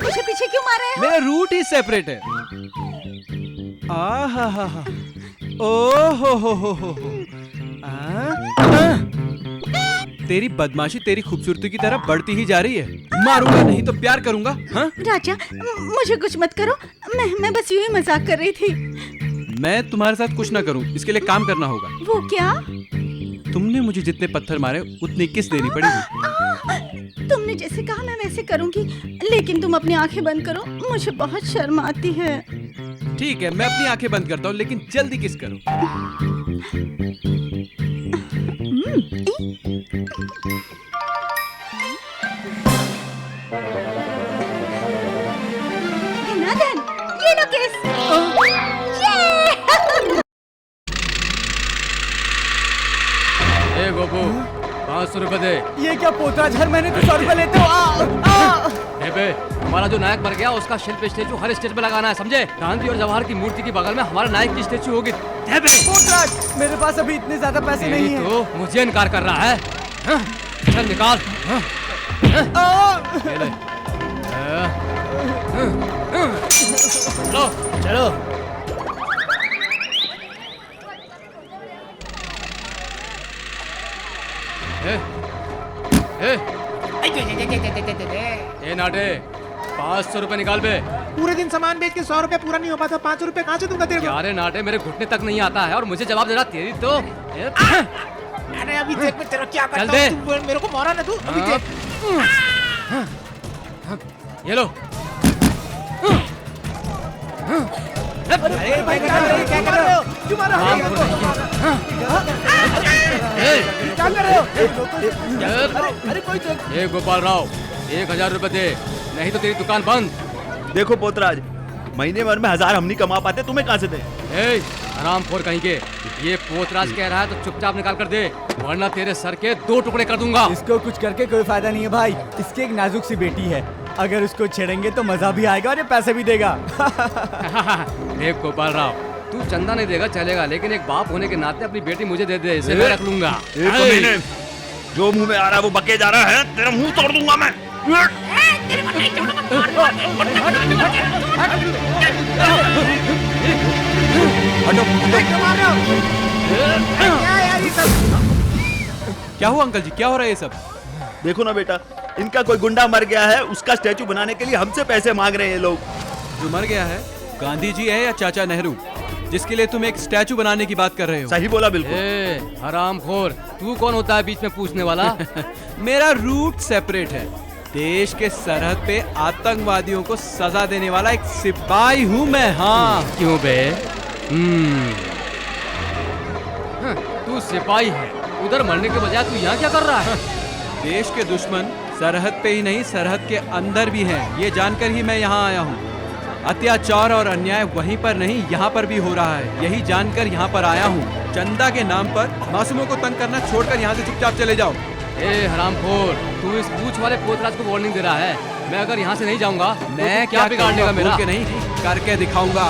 मुझे पीछे क्यों मार रहे हो? मेरा रूट ही सेपरेट है। आ हा ओ हो। तेरी बदमाशी तेरी खूबसूरती की तरह बढ़ती ही जा रही है। मारूंगा नहीं तो प्यार करूंगा। हाँ? राजा, मुझे कुछ मत करो। मैं बस यूं ही मजाक कर रही थी। मैं तुम्हारे साथ कुछ ना करूं, इसके लिए काम करना होगा। वो क्या? तुमने मुझे जितने पत्थर मारे उतनी किस देनी पड़ेगी। तुमने जैसे कहा मैं वैसे करूंगी, लेकिन तुम अपनी आंखें बंद करो, मुझे बहुत शर्म आती है। ठीक है, मैं अपनी आंखें बंद करता हूँ, लेकिन जल्दी किस करो। धनाधन, ये लो किस। ए गोपू, 500 रुपए दे। ये क्या पोतराज, हर महीने तो 100 रुपए लेते हो। बेबे, हमारा जो नायक मर गया उसका शिल्प स्टेचू हर स्टेज पे लगाना है, समझे? गांधी और जवाहर की मूर्ति के बगल में हमारा नायक की स्टेचू होगी। पोतराज, मेरे पास अभी इतने ज्यादा पैसे नहीं है। तो मुझे इनकार कर रहा है? हाँ? चल निकाल। हाँ? ले ले। लो चलो। ए नाटे, 500 रुपए निकाल बे। पूरे दिन सामान बेच के 100 रुपए पूरा नहीं हो पाता, 500 रुपए कहाँ से दूंगा तेरे को? क्या रे नाटे, मेरे घुटने तक नहीं आता है और मुझे जवाब दे रहा तेरी तो। अरे अभी देख मैं तेरा क्या चल करता दे। हूँ, तू मेरे को मारा ना तू, अभी देख। ये लो। अरे भाई क्या कर रहे हो? क्यों मार रहे हो? क्या कर रहे हो? अरे कोई तो ए गोपाल राव, 1000 रुपए दे, नहीं तो तेरी दुकान बंद। देखो पोतराज, महीने भर में 1000 हम नहीं कमा पाते, तुम्हें कहाँ से दे? ए हरामखोर कहीं के, ये पोतराज कह रहा है तो चुपचाप निकाल कर दे, वरना तेरे सर के 2 टुकड़े कर दूंगा। इसको कुछ करके कोई फायदा नहीं है भाई। इसकी एक नाजुक सी बेटी है, अगर उसको छेड़ेंगे तो मजा भी आएगा और ये पैसे भी देगा। देख गोपाल राव, तू चंदा नहीं देगा चलेगा, लेकिन एक बाप होने के नाते अपनी बेटी मुझे दे दे, इसे मैं रख लूंगा। एक महीने जो मुंह में आ रहा है वो बके जा रहा है, तेरा मुंह तोड़ दूंगा मैं। क्या हुआ अंकल जी, क्या हो रहा है ये सब? देखो ना बेटा, इनका कोई गुंडा मर गया है, उसका स्टैचू बनाने के लिए हमसे पैसे मांग रहे हैं ये लोग। जो मर गया है गांधी जी है या चाचा नेहरू, जिसके लिए तुम एक स्टैचू बनाने की बात कर रहे हो? सही बोला बिल्कुल। ए हरामखोर, तू कौन होता है बीच में पूछने वाला? मेरा रूट सेपरेट है। देश के सरहद पे आतंकवादियों को सजा देने वाला एक सिपाही हूँ मैं। हाँ क्यों बे? तू सिपाही है, उधर मरने के बजाय तू यहाँ क्या कर रहा है? देश के दुश्मन सरहद पे ही नहीं, सरहद के अंदर भी हैं, ये जानकर ही मैं यहाँ आया हूँ। अत्याचार और अन्याय वहीं पर नहीं, यहाँ पर भी हो रहा है, यही जानकर यहाँ पर आया हूँ। चंदा के नाम पर मासूमों को तंग करना छोड़कर यहाँ से चुपचाप चले जाओ। ए हरामखोर, तू इस पूछ वाले पोतराज को वार्निंग दे रहा है। मैं अगर यहाँ से नहीं जाऊंगा तो मैं तू क्या बिगाड़ने का मेरा? बोल के नहीं, करके दिखाऊंगा।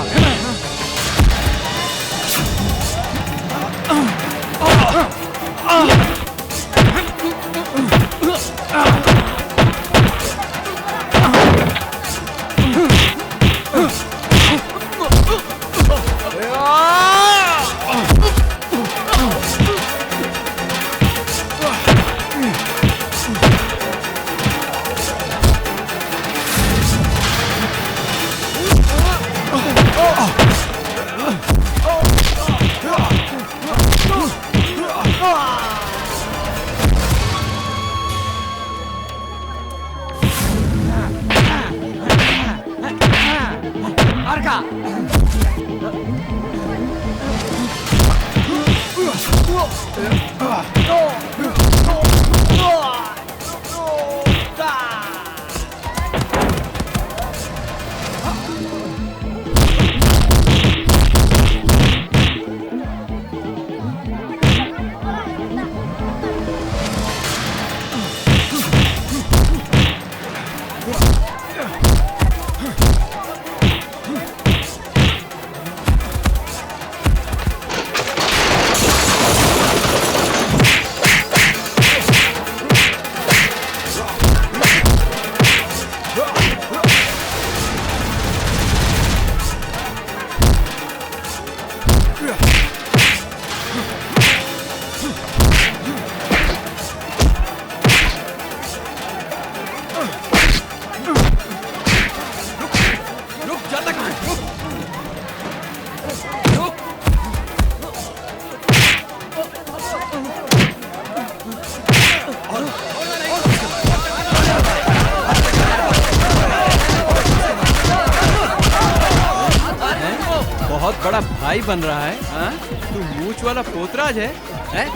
बहुत बड़ा भाई बन रहा है। हाँ? तू मूछ वाला पोतराज है? हैं?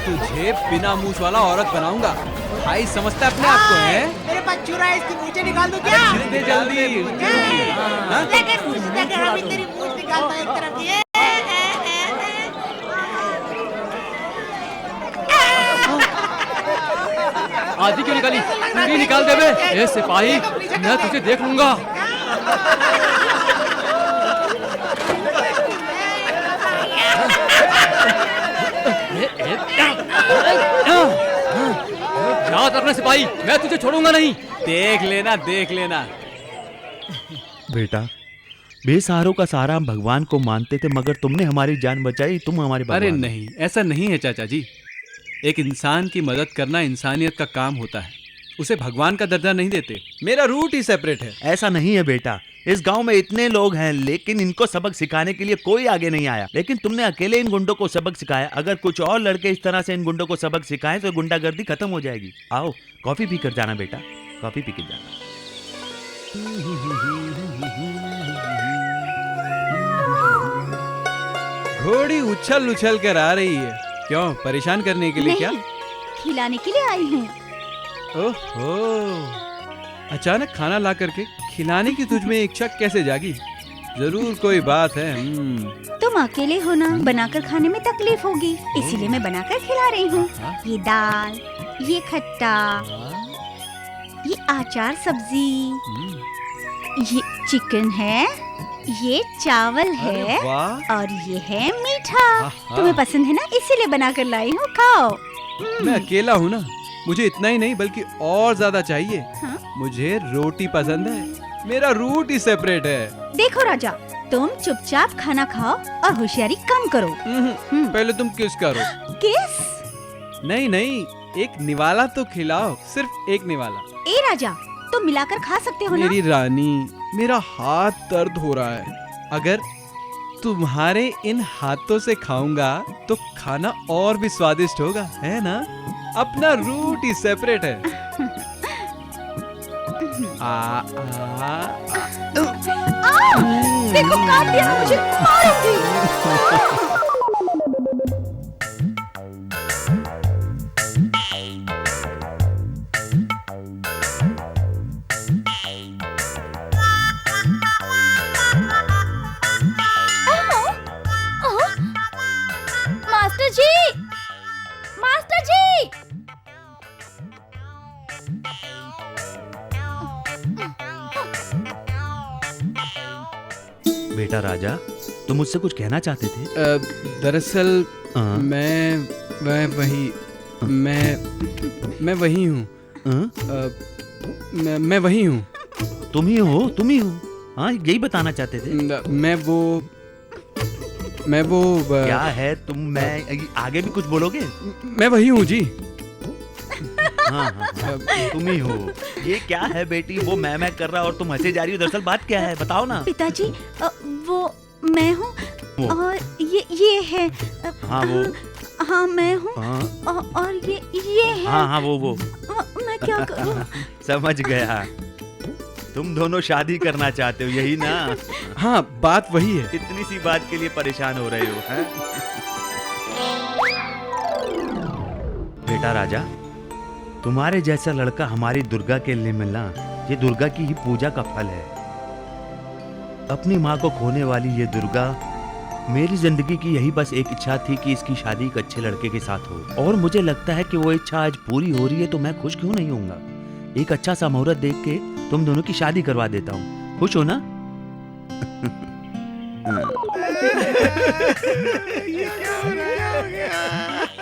तुझे बिना मूछ वाला औरत बनाऊंगा। भाई समझता अपने आप को है? मेरे पास चूरा है, इसकी मूछें निकाल दूं क्या? दे जल्दी। हाँ? लेकिन मूछ देकर अभी तेरी मूछ निकालता है एक तरफ ये। आधी क्यों निकाली? पूरी निकाल दे बे। ए सिपाही, मैं तुझे देख लूंगा। याद रखना सिपाही, मैं तुझे छोड़ूंगा नहीं। देख लेना, देख लेना। बेटा, बेसहारों का सहारा हम भगवान को मानते थे, मगर तुमने हमारी जान बचाई। तुम हमारे भगवान अरे हो। नहीं, ऐसा नहीं है चाचा जी। एक इंसान की मदद करना इंसानियत का काम होता है, उसे भगवान का दर्जा नहीं देते। मेरा रूट ही सेपरेट है। ऐसा नहीं है बेटा, इस गांव में इतने लोग हैं लेकिन इनको सबक सिखाने के लिए कोई आगे नहीं आया। लेकिन तुमने अकेले इन गुंडों को सबक सिखाया। अगर कुछ और लड़के इस तरह से इन गुंडों को सबक सिखाएं तो गुंडागर्दी खत्म हो जाएगी। आओ कॉफी पी कर जाना बेटा, कॉफी पी कर जाना। घोड़ी उछल उछल कर आ रही है। क्यों, परेशान करने के लिए? क्या खिलाने के लिए आई हूँ। ओहो, अचानक खाना ला करके खिलाने की तुझ में इच्छा कैसे जागी? जरूर कोई बात है। तुम अकेले हो ना, बनाकर खाने में तकलीफ होगी, इसीलिए मैं बनाकर खिला रही हूँ। ये दाल, ये खट्टा, ये अचार, सब्जी, ये चिकन है, ये चावल है और ये है मीठा। तुम्हें पसंद है ना, इसीलिए बनाकर लाई हूँ, खाओ। मैं अकेला हूँ ना, मुझे इतना ही नहीं बल्कि और ज्यादा चाहिए। हाँ? मुझे रोटी पसंद है, मेरा रूट ही सेपरेट है। देखो राजा, तुम चुपचाप खाना खाओ और होशियारी कम करो। पहले तुम किस करो। किस? नहीं नहीं, एक निवाला तो खिलाओ, सिर्फ एक निवाला। ए राजा, तुम मिलाकर खा सकते हो ना? मेरी रानी, मेरा हाथ दर्द हो रहा है। अगर तुम्हारे इन हाथों से खाऊंगा तो खाना और भी स्वादिष्ट होगा, है ना? अपना रूट ही सेपरेट है। देखो, काट दिया ना मुझे, मारूंगी। मास्टर जी, मास्टर जी। बेटा राजा, तुम मुझसे कुछ कहना चाहते थे? दरअसल मैं वही हूँ। मैं वही हूँ। तुम ही हो, तुम ही हो। हाँ, यही बताना चाहते थे। मैं वो क्या है तुम? मैं आगे भी कुछ बोलोगे? मैं वही हूँ जी। हाँ, तुम ही हो। ये क्या है बेटी, वो मैं कर रहा और तुम हंसे जा रही हो? दरअसल बात क्या है, बताओ ना। पिताजी, वो मैं हूँ और ये है। हाँ वो। हाँ मैं हूँ। हाँ। और ये है। हाँ वो। मैं क्या करूँ? समझ गया, तुम दोनों शादी करना चाहते हो, यही ना? हाँ, बात वही है। इतनी सी बात के लिए परेशान हो रहे हो, हैं? बेटा राजा, तुम्हारे जैसा लड़का हमारी दुर्गा के लिए मिलना, ये दुर्गा की ही पूजा का फल है। अपनी माँ को खोने वाली ये दुर्गा मेरी जिंदगी की यही बस एक इच्छा थी कि इसकी शादी एक अच्छे लड़के के साथ हो, और मुझे लगता है कि वो इच्छा आज पूरी हो रही है, तो मैं खुश क्यों नहीं होऊंगा? एक अच्छा सा मुहूर्त देख के तुम दोनों की शादी करवा देता हूँ। खुश हो ना? ये क्या हो रहा है?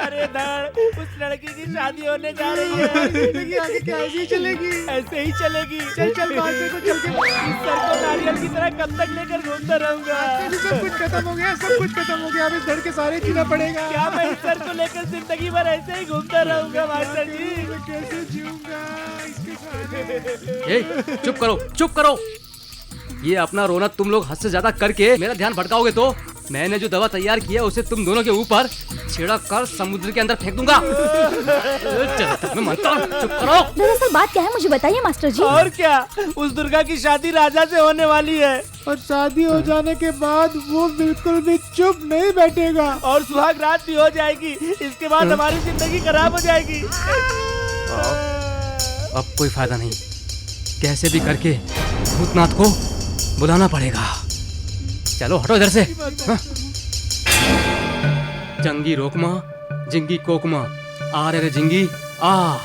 अरे धड़, उस लड़की की शादी होने जा रही है। जिंदगी आगे क्या ऐसे ही चलेगी? ऐसे ही चलेगी। चल मास्टर को चल के इस सर को नारियल की तरह कब तक लेकर घूमता रहूंगा? सब कुछ खत्म हो गया, सब कुछ खत्म हो गया। अब इस धड़ के सारे जीना पड़ेगा। क्या मैं इस सर को लेकर जिंदगी भर ऐसे ही घूमता रहूंगा मास्टर जी? कैसे जीऊंगा इसके साथ? चुप करो, चुप करो। ये अपना रोना तुम लोग हद से ज्यादा करके मेरा ध्यान भटकाओगे तो मैंने जो दवा तैयार की है उसे तुम दोनों के ऊपर छिड़क कर समुद्र के अंदर फेंक दूंगा। मैं मानता हूँ, चुप करो। दरअसल बात क्या है मुझे बताइए मास्टर जी। और क्या, उस दुर्गा की शादी राजा से होने वाली है, और शादी हो जाने के बाद वो बिल्कुल भी चुप नहीं बैठेगा, और सुहाग रात भी हो जाएगी। इसके बाद हमारी जिंदगी खराब हो जाएगी। अब कोई फायदा नहीं, कैसे भी करके भूतनाथ को बुलाना पड़ेगा। चलो हटो इधर से। हाँ। जंगी रोकमा, जिंगी कोकमा, आ रे जिंगी आ।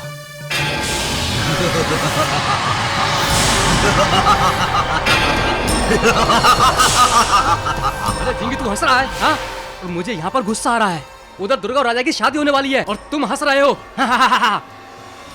अरे झिंगी तू हंस रहा है हाँ? और मुझे यहाँ पर गुस्सा आ रहा है। उधर दुर्गा और राजा की शादी होने वाली है और तुम हंस रहे हो।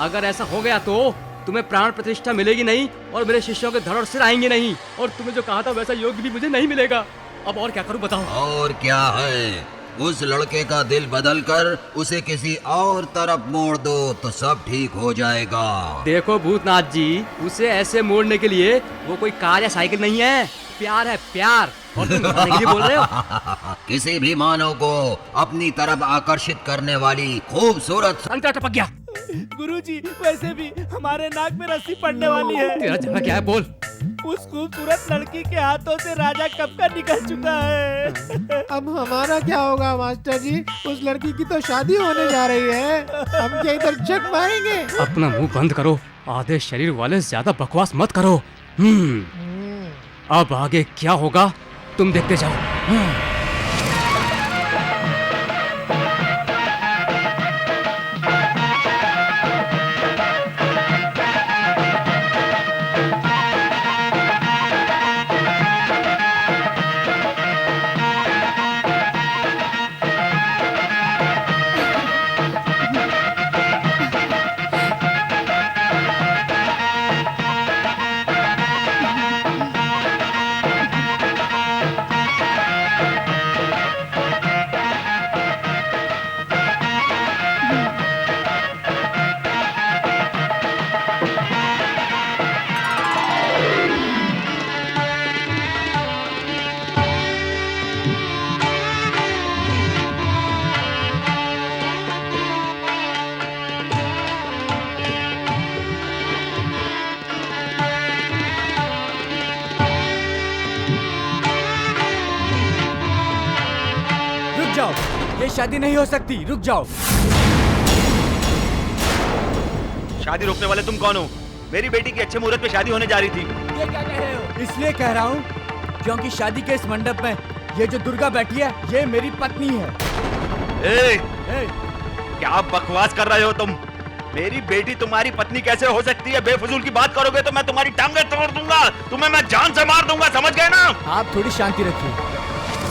अगर ऐसा हो गया तो तुम्हें प्राण प्रतिष्ठा मिलेगी नहीं और मेरे शिष्यों के धड़ और सिर आएंगे नहीं, और तुम्हें जो कहा था वैसा योग भी मुझे नहीं मिलेगा। अब और क्या करूं बताओ? और क्या है, उस लड़के का दिल बदलकर उसे किसी और तरफ मोड़ दो तो सब ठीक हो जाएगा। देखो भूतनाथ जी, उसे ऐसे मोड़ने के लिए वो कोई कार या साइकिल नहीं है, प्यार है प्यार। और तुम घबराने के लिए बोल रहे हो? किसी भी मानव को अपनी तरफ आकर्षित करने वाली खूबसूरत अंतरा टपक गया। गुरुजी, वैसे भी हमारे नाक में रस्सी पड़ने वाली है। तेरा झगड़ा क्या है बोल? उस खूबसूरत लड़की के हाथों से राजा कब का निकल चुका है। अब हमारा क्या होगा मास्टर जी? उस लड़की की तो शादी होने जा रही है, हम क्या इधर जग मारेंगे? अपना मुंह बंद करो, आधे शरीर वाले ज्यादा बकवास मत करो। अब आगे क्या होगा तुम देखते जाओ। ये शादी नहीं हो सकती, रुक जाओ। शादी रोकने वाले तुम कौन हो? मेरी बेटी की अच्छे मुहूर्त पे शादी होने जा रही थी। ये क्या कह रहे हो? इसलिए कह रहा हूँ क्योंकि शादी के इस मंडप में ये जो दुर्गा बैठी है ये मेरी पत्नी है। क्या बकवास कर रहे हो तुम? मेरी बेटी तुम्हारी पत्नी कैसे हो सकती है? बेफजूल की बात करोगे तो मैं तुम्हारी टांगें तोड़ दूंगा, तुम्हें मैं जान से मार दूंगा, समझ गए ना? आप थोड़ी शांति रखिए।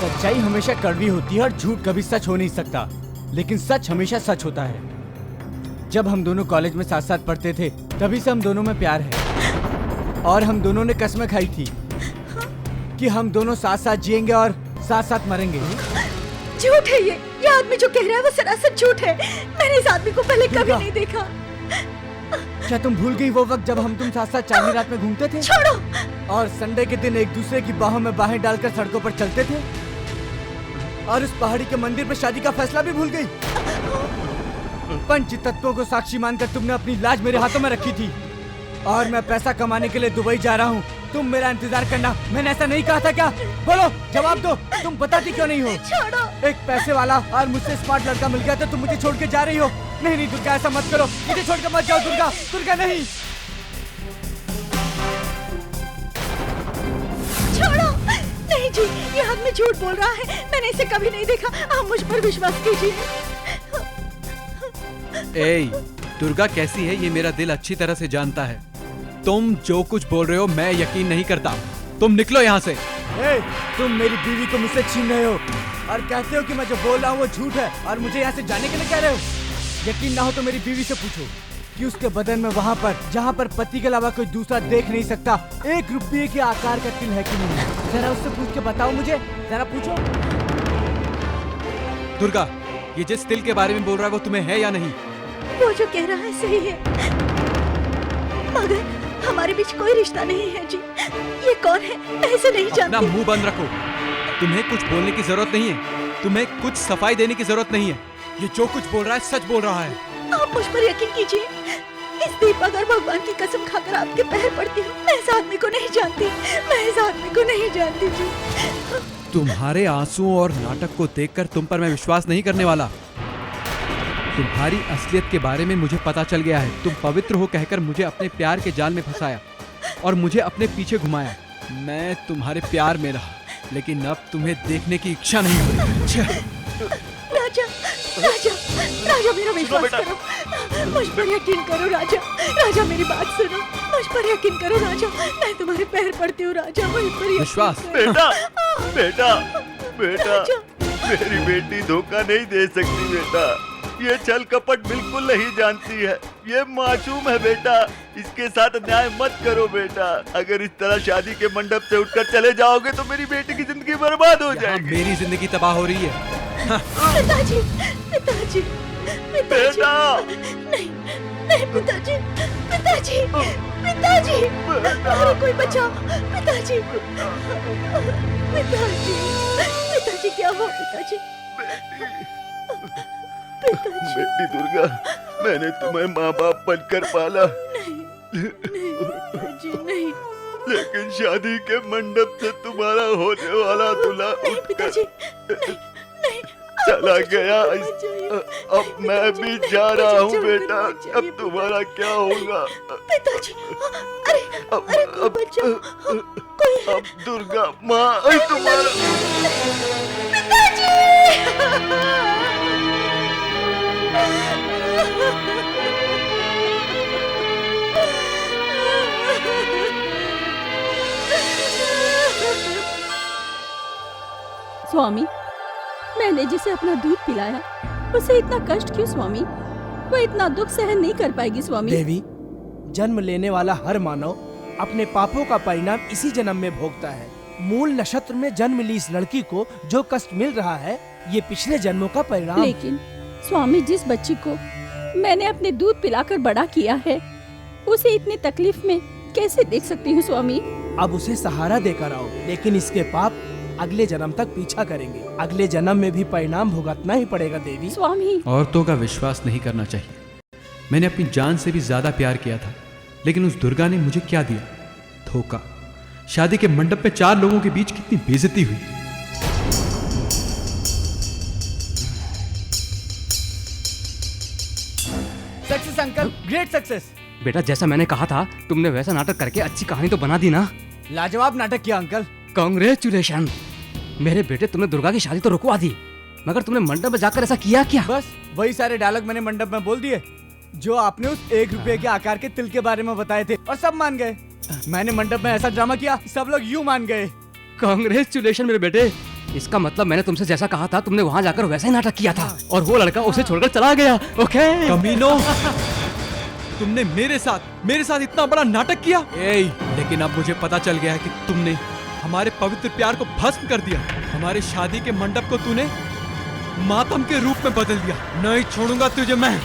सच्चाई हमेशा कड़वी होती है और झूठ कभी सच हो नहीं सकता, लेकिन सच हमेशा सच होता है। जब हम दोनों कॉलेज में साथ साथ पढ़ते थे तभी से हम दोनों में प्यार है, और हम दोनों ने कसमें खाई थी कि हम दोनों साथ साथ जिएंगे और साथ साथ मरेंगे। झूठ है ये आदमी जो कह रहा है वो सरासर झूठ है। मैंने इस आदमी को पहले कभी नहीं देखा। क्या तुम भूल गई वो वक्त जब हम तुम साथ साथ चांदनी रात में घूमते थे? छोड़ो। और संडे के दिन एक दूसरे की बाहों में बाहें डालकर सड़कों पर चलते थे, और उस पहाड़ी के मंदिर पर शादी का फैसला भी भूल गई। पंच तत्वों को साक्षी मानकर तुमने अपनी लाज मेरे हाथों में रखी थी, और मैं पैसा कमाने के लिए दुबई जा रहा हूँ। तुम मेरा इंतजार करना। मैंने ऐसा नहीं कहा था क्या? बोलो, जवाब दो। तुम बताती क्यों नहीं हो? छोड़ो। एक पैसे वाला और मुझसे स्मार्ट लड़का मिल गया तो तुम मुझे छोड़ के जा रही हो। नहीं नहीं दुर्गा, ऐसा मत करो, मुझे छोड़ के मत जाओ दुर्गा। दुर्गा नहीं। छोड़ो। नहीं जी, ये आदमी झूठ बोल रहा है। मैंने इसे कभी नहीं देखा। आप मुझ पर विश्वास कीजिए। दुर्गा कैसी है ये मेरा दिल अच्छी तरह से जानता है। तुम जो कुछ बोल रहे हो मैं यकीन नहीं करता। तुम निकलो यहाँ से। तुम मेरी बीवी को मुझसे छीन रहे हो और कहते हो कि मैं जो बोल रहा हूँ वो झूठ है, और मुझे यहाँ से जाने के लिए कह रहे हो। यकीन ना हो तो मेरी बीवी से पूछो कि उसके बदन में वहाँ पर जहाँ पर पति के अलावा कोई दूसरा देख नहीं सकता 1 रुपये के आकार का तिल है कि नहीं। जरा उससे पूछ के बताओ मुझे, जरा पूछो। दुर्गा, ये जिस तिल के बारे में बोल रहा है वो तुम्हें है या नहीं? वो जो कह रहा है सही है, मगर हमारे बीच कोई रिश्ता नहीं है जी। ये कौन है मैं इसे नहीं जानती। अपना मुंह बंद रखो। तुम्हें कुछ बोलने की जरूरत नहीं है, तुम्हें कुछ सफाई देने की जरूरत नहीं है। ये जो कुछ बोल रहा है सच बोल रहा है। आप मुझ पर यकीन कीजिए। इस दीपक और भगवान की कसम खाकर आपके पैर पड़ती हूँ। मैं इस आदमी को नहीं जानती, मैं इस आदमी को नहीं जानती जी। तुम्हारे आंसुओं और नाटक को देखकर तुम पर मैं विश्वास नहीं करने वाला। तुम्हारी असलियत के बारे में मुझे पता चल गया है। तुम पवित्र हो कहकर मुझे अपने प्यार के जाल में फंसाया और मुझे अपने पीछे घुमाया। मैं तुम्हारे प्यार में रहा, लेकिन अब तुम्हें देखने की इच्छा नहीं हो रही। राजा, राजा, राजा मेरा विश्वास करो। मुझ पर यकीन करो राजा। राजा मेरी बात सुनो, मुझ पर यकीन करो राजा। मैं तुम्हारे पैर पड़ती हूँ राजा, मुझ पर यकीन विश्वास। करो। बेटा बेटा बेटा, राजा। मेरी बेटी धोखा नहीं दे सकती बेटा। ये छल कपट बिल्कुल नहीं जानती है, ये मासूम है बेटा। इसके साथ अन्याय मत करो बेटा। अगर इस तरह शादी के मंडप से उठकर चले जाओगे तो मेरी बेटी की जिंदगी बर्बाद हो यहाँ जाएगी। मेरी जिंदगी तबाह हो रही है। पिताजी, पिताजी, बेटा नहीं, नहीं पिताजी, पिताजी, पिताजी, अरे कोई बचाओ, पिताजी, पिताजी, पिताजी क्या हुआ पिताजी? पिताजी, बेटी दुर्गा, मैंने तुम्हें माँ बाप बनकर पाला, नहीं, पिताजी नहीं, लेकिन शादी के मंडप से तुम्हारा होने वाला दूल्हा नहीं उठकर पिताजी, नहीं, चला गया। बचाइए। अब मैं भी जा रहा हूँ बेटा। अब तुम्हारा क्या होगा? पिताजी, अरे अरे कोई बचाओ, कोई अब दुर्गा माँ तुम्हारा स्वामी, मैंने जिसे अपना दूध पिलाया उसे इतना कष्ट क्यों स्वामी? वो इतना दुख सहन नहीं कर पाएगी स्वामी। देवी, जन्म लेने वाला हर मानव अपने पापों का परिणाम इसी जन्म में भोगता है। मूल नक्षत्र में जन्म ली इस लड़की को जो कष्ट मिल रहा है, ये पिछले जन्मों का परिणाम। लेकिन स्वामी, जिस बच्ची को मैंने अपने दूध पिलाकर बड़ा किया है, उसे इतनी तकलीफ में कैसे देख सकती हूँ स्वामी? अब उसे सहारा देकर आओ, लेकिन इसके पाप अगले जन्म तक पीछा करेंगे। अगले जन्म में भी परिणाम भुगतना ही पड़ेगा देवी। स्वामी, औरतों का विश्वास नहीं करना चाहिए। मैंने अपनी जान से भी ज्यादा प्यार किया था, लेकिन उस दुर्गा ने मुझे क्या दिया? धोखा। शादी के मंडप में 4 लोगों के बीच कितनी बेइज्जती हुई। Success uncle, great success. बेटा जैसा मैंने कहा था, तुमने वैसा नाटक करके अच्छी कहानी तो बना दी ना। लाजवाब नाटक किया अंकल। कांग्रेचुलेशन। मेरे बेटे, तुमने दुर्गा की शादी तो रुकवा दी, मगर तुमने मंडप में जाकर ऐसा किया क्या? बस वही सारे डायलॉग मैंने मंडप में बोल दिए जो आपने उस 1 रुपए के आकार के तिल के बारे में बताए थे, और सब मान गए। मैंने मंडप में ऐसा ड्रामा किया, सब लोग यूं मान गए। कांग्रेचुलेशन मेरे बेटे। इसका मतलब मैंने तुमसे जैसा कहा था, तुमने वहाँ जाकर वैसा ही नाटक किया था, और वो लड़का उसे छोड़कर चला गया। ओके कमीनो, तुमने मेरे साथ इतना बड़ा नाटक किया। लेकिन अब मुझे पता चल गया है कि तुमने हमारे पवित्र प्यार को भस्म कर दिया। हमारे शादी के मंडप को तूने मातम के रूप में बदल दिया। नहीं छोड़ूंगा तुझे मैं।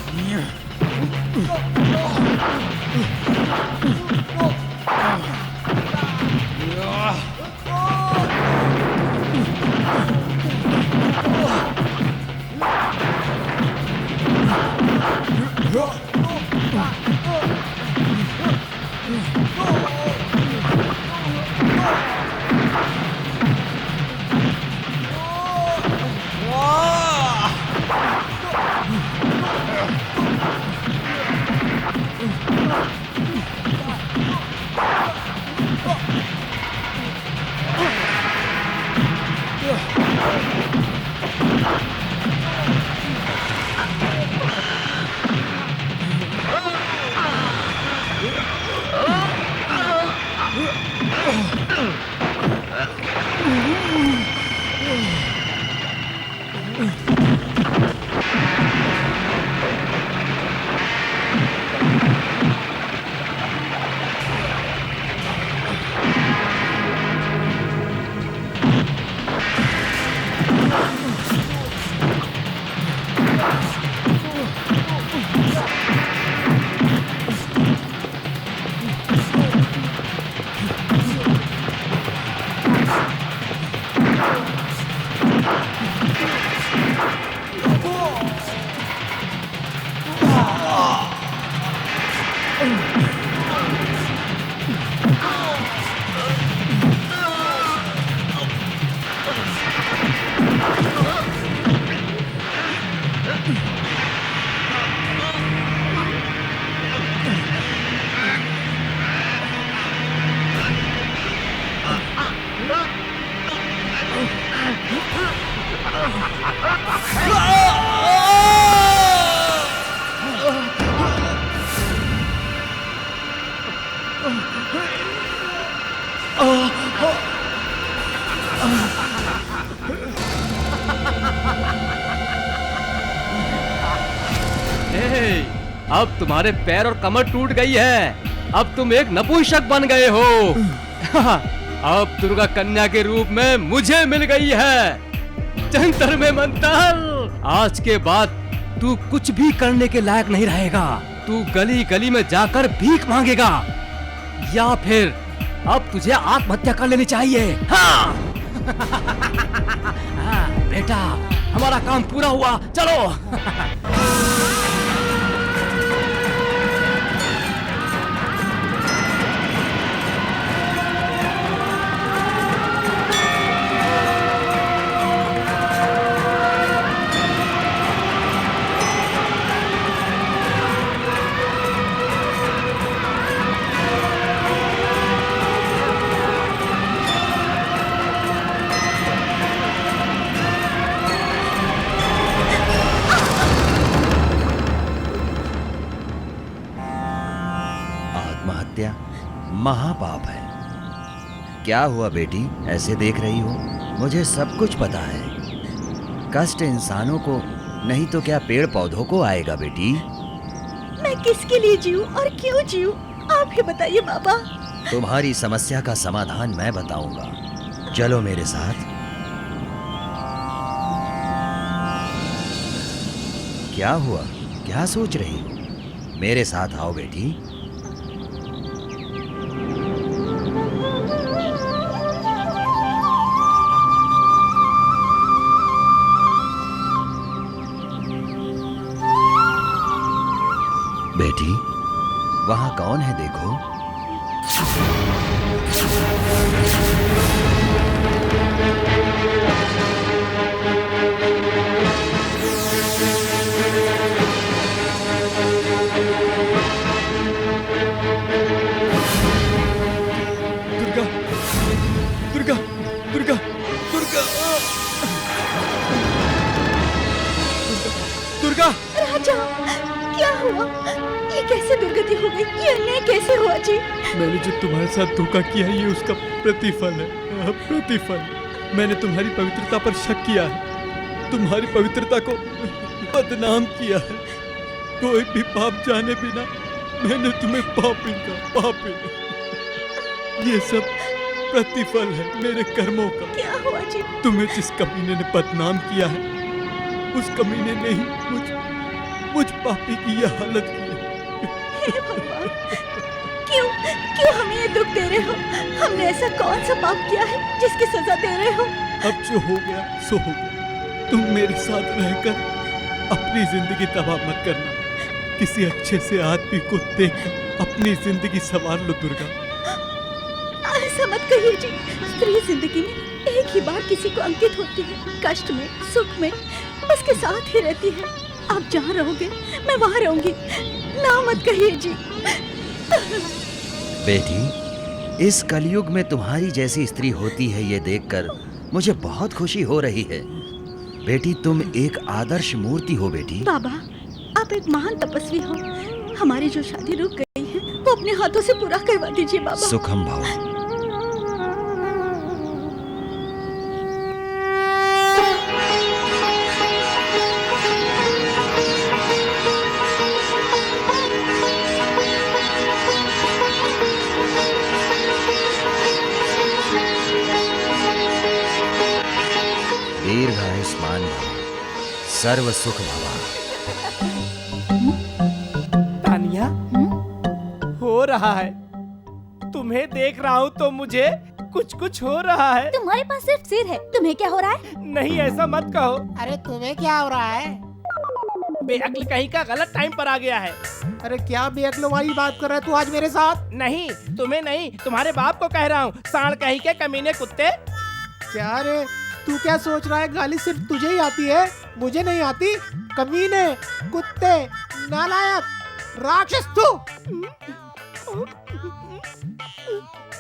अब तुम्हारे पैर और कमर टूट गई है। अब तुम एक नपुंसक बन गए हो। अब दुर्गा कन्या के रूप में मुझे मिल गई है। जंतर में मंतर, आज के बाद तू कुछ भी करने के लायक नहीं रहेगा। तू गली गली में जाकर भीख मांगेगा, या फिर अब तुझे आत्महत्या कर लेनी चाहिए। हाँ। हाँ, बेटा हमारा काम पूरा हुआ, चलो। आत्महत्या महापाप है। क्या हुआ बेटी, ऐसे देख रही हो? मुझे सब कुछ पता है। कष्ट इंसानों को नहीं तो क्या पेड़ पौधों को आएगा बेटी। मैं किसके लिए जीऊं और क्यों जीऊं, आप ही बताइए बाबा। तुम्हारी समस्या का समाधान मैं बताऊंगा, चलो मेरे साथ। क्या हुआ, क्या सोच रही हो? मेरे साथ आओ बेटी। बेटी, वहां कौन है देखो। दुर्गा, दुर्गा, दुर्गा, दुर्गा, दुर्गा। राजा, क्या हुआ? ये कैसे दुर्गति हो गई? ये अन्याय कैसे हुआ जी? मैंने जो तुम्हारे साथ धोखा किया है, ये उसका प्रतिफल है। प्रतिफल। मैंने तुम्हारी पवित्रता पर शक किया है, तुम्हारी पवित्रता को बदनाम किया है। कोई भी पाप जाने बिना मैंने तुम्हें पापी का पापी। ये सब प्रतिफल है मेरे कर्मों का। क्या हुआ जी? तुम्हें जिस कमीने ने बदनाम किया है, उस कमीने ने ही मुझ पापी की यह हालत की है। हे भगवान, क्यों क्यों हमें ये दुख दे रहे हो? हमने ऐसा कौन सा पाप किया है जिसकी सजा दे रहे हो? अब जो हो गया सो हो गया। तुम मेरे साथ रहकर अपनी जिंदगी तबाह मत करना। किसी अच्छे से आदमी को देखकर अपनी जिंदगी संवार लो दुर्गा। ऐसा मत कहिए जी। स्त्री जिंदगी में एक ही बार किसी को अंकित होती है। कष्ट में, सुख में उसके साथ ही रहती है। आप जहाँ रहोगे मैं वहाँ रहूंगी। ना मत कहिए जी। बेटी, इस कलयुग में तुम्हारी जैसी स्त्री होती है, ये देखकर मुझे बहुत खुशी हो रही है। बेटी, तुम एक आदर्श मूर्ति हो बेटी। बाबा, आप एक महान तपस्वी हो। हमारी जो शादी रुक गई है वो अपने हाथों से पूरा करवा दीजिए बाबा। सुखम भव। दीर्घायुष्मान भव, सर्व सुख भवा। तानिया, हो रहा है। तुम्हें देख रहा हूँ तो मुझे कुछ कुछ हो रहा है। तुम्हारे पास सिर्फ सिर है, तुम्हें क्या हो रहा है? नहीं, ऐसा मत कहो। अरे तुम्हें क्या हो रहा है? बेअक्ल कहीं का गलत टाइम पर आ गया है। अरे क्या बेअक्ल वाली बात कर रहा है तू आज मेरे साथ? नहीं, तुम्हें नहीं, तुम्हारे बाप को कह रहा हूँ। साढ़ कहीं के कमीने कुत्ते। क्या रे, तू क्या सोच रहा है? गाली सिर्फ तुझे ही आती है, मुझे नहीं आती? कमीने, कुत्ते, नालायक, राक्षस तू।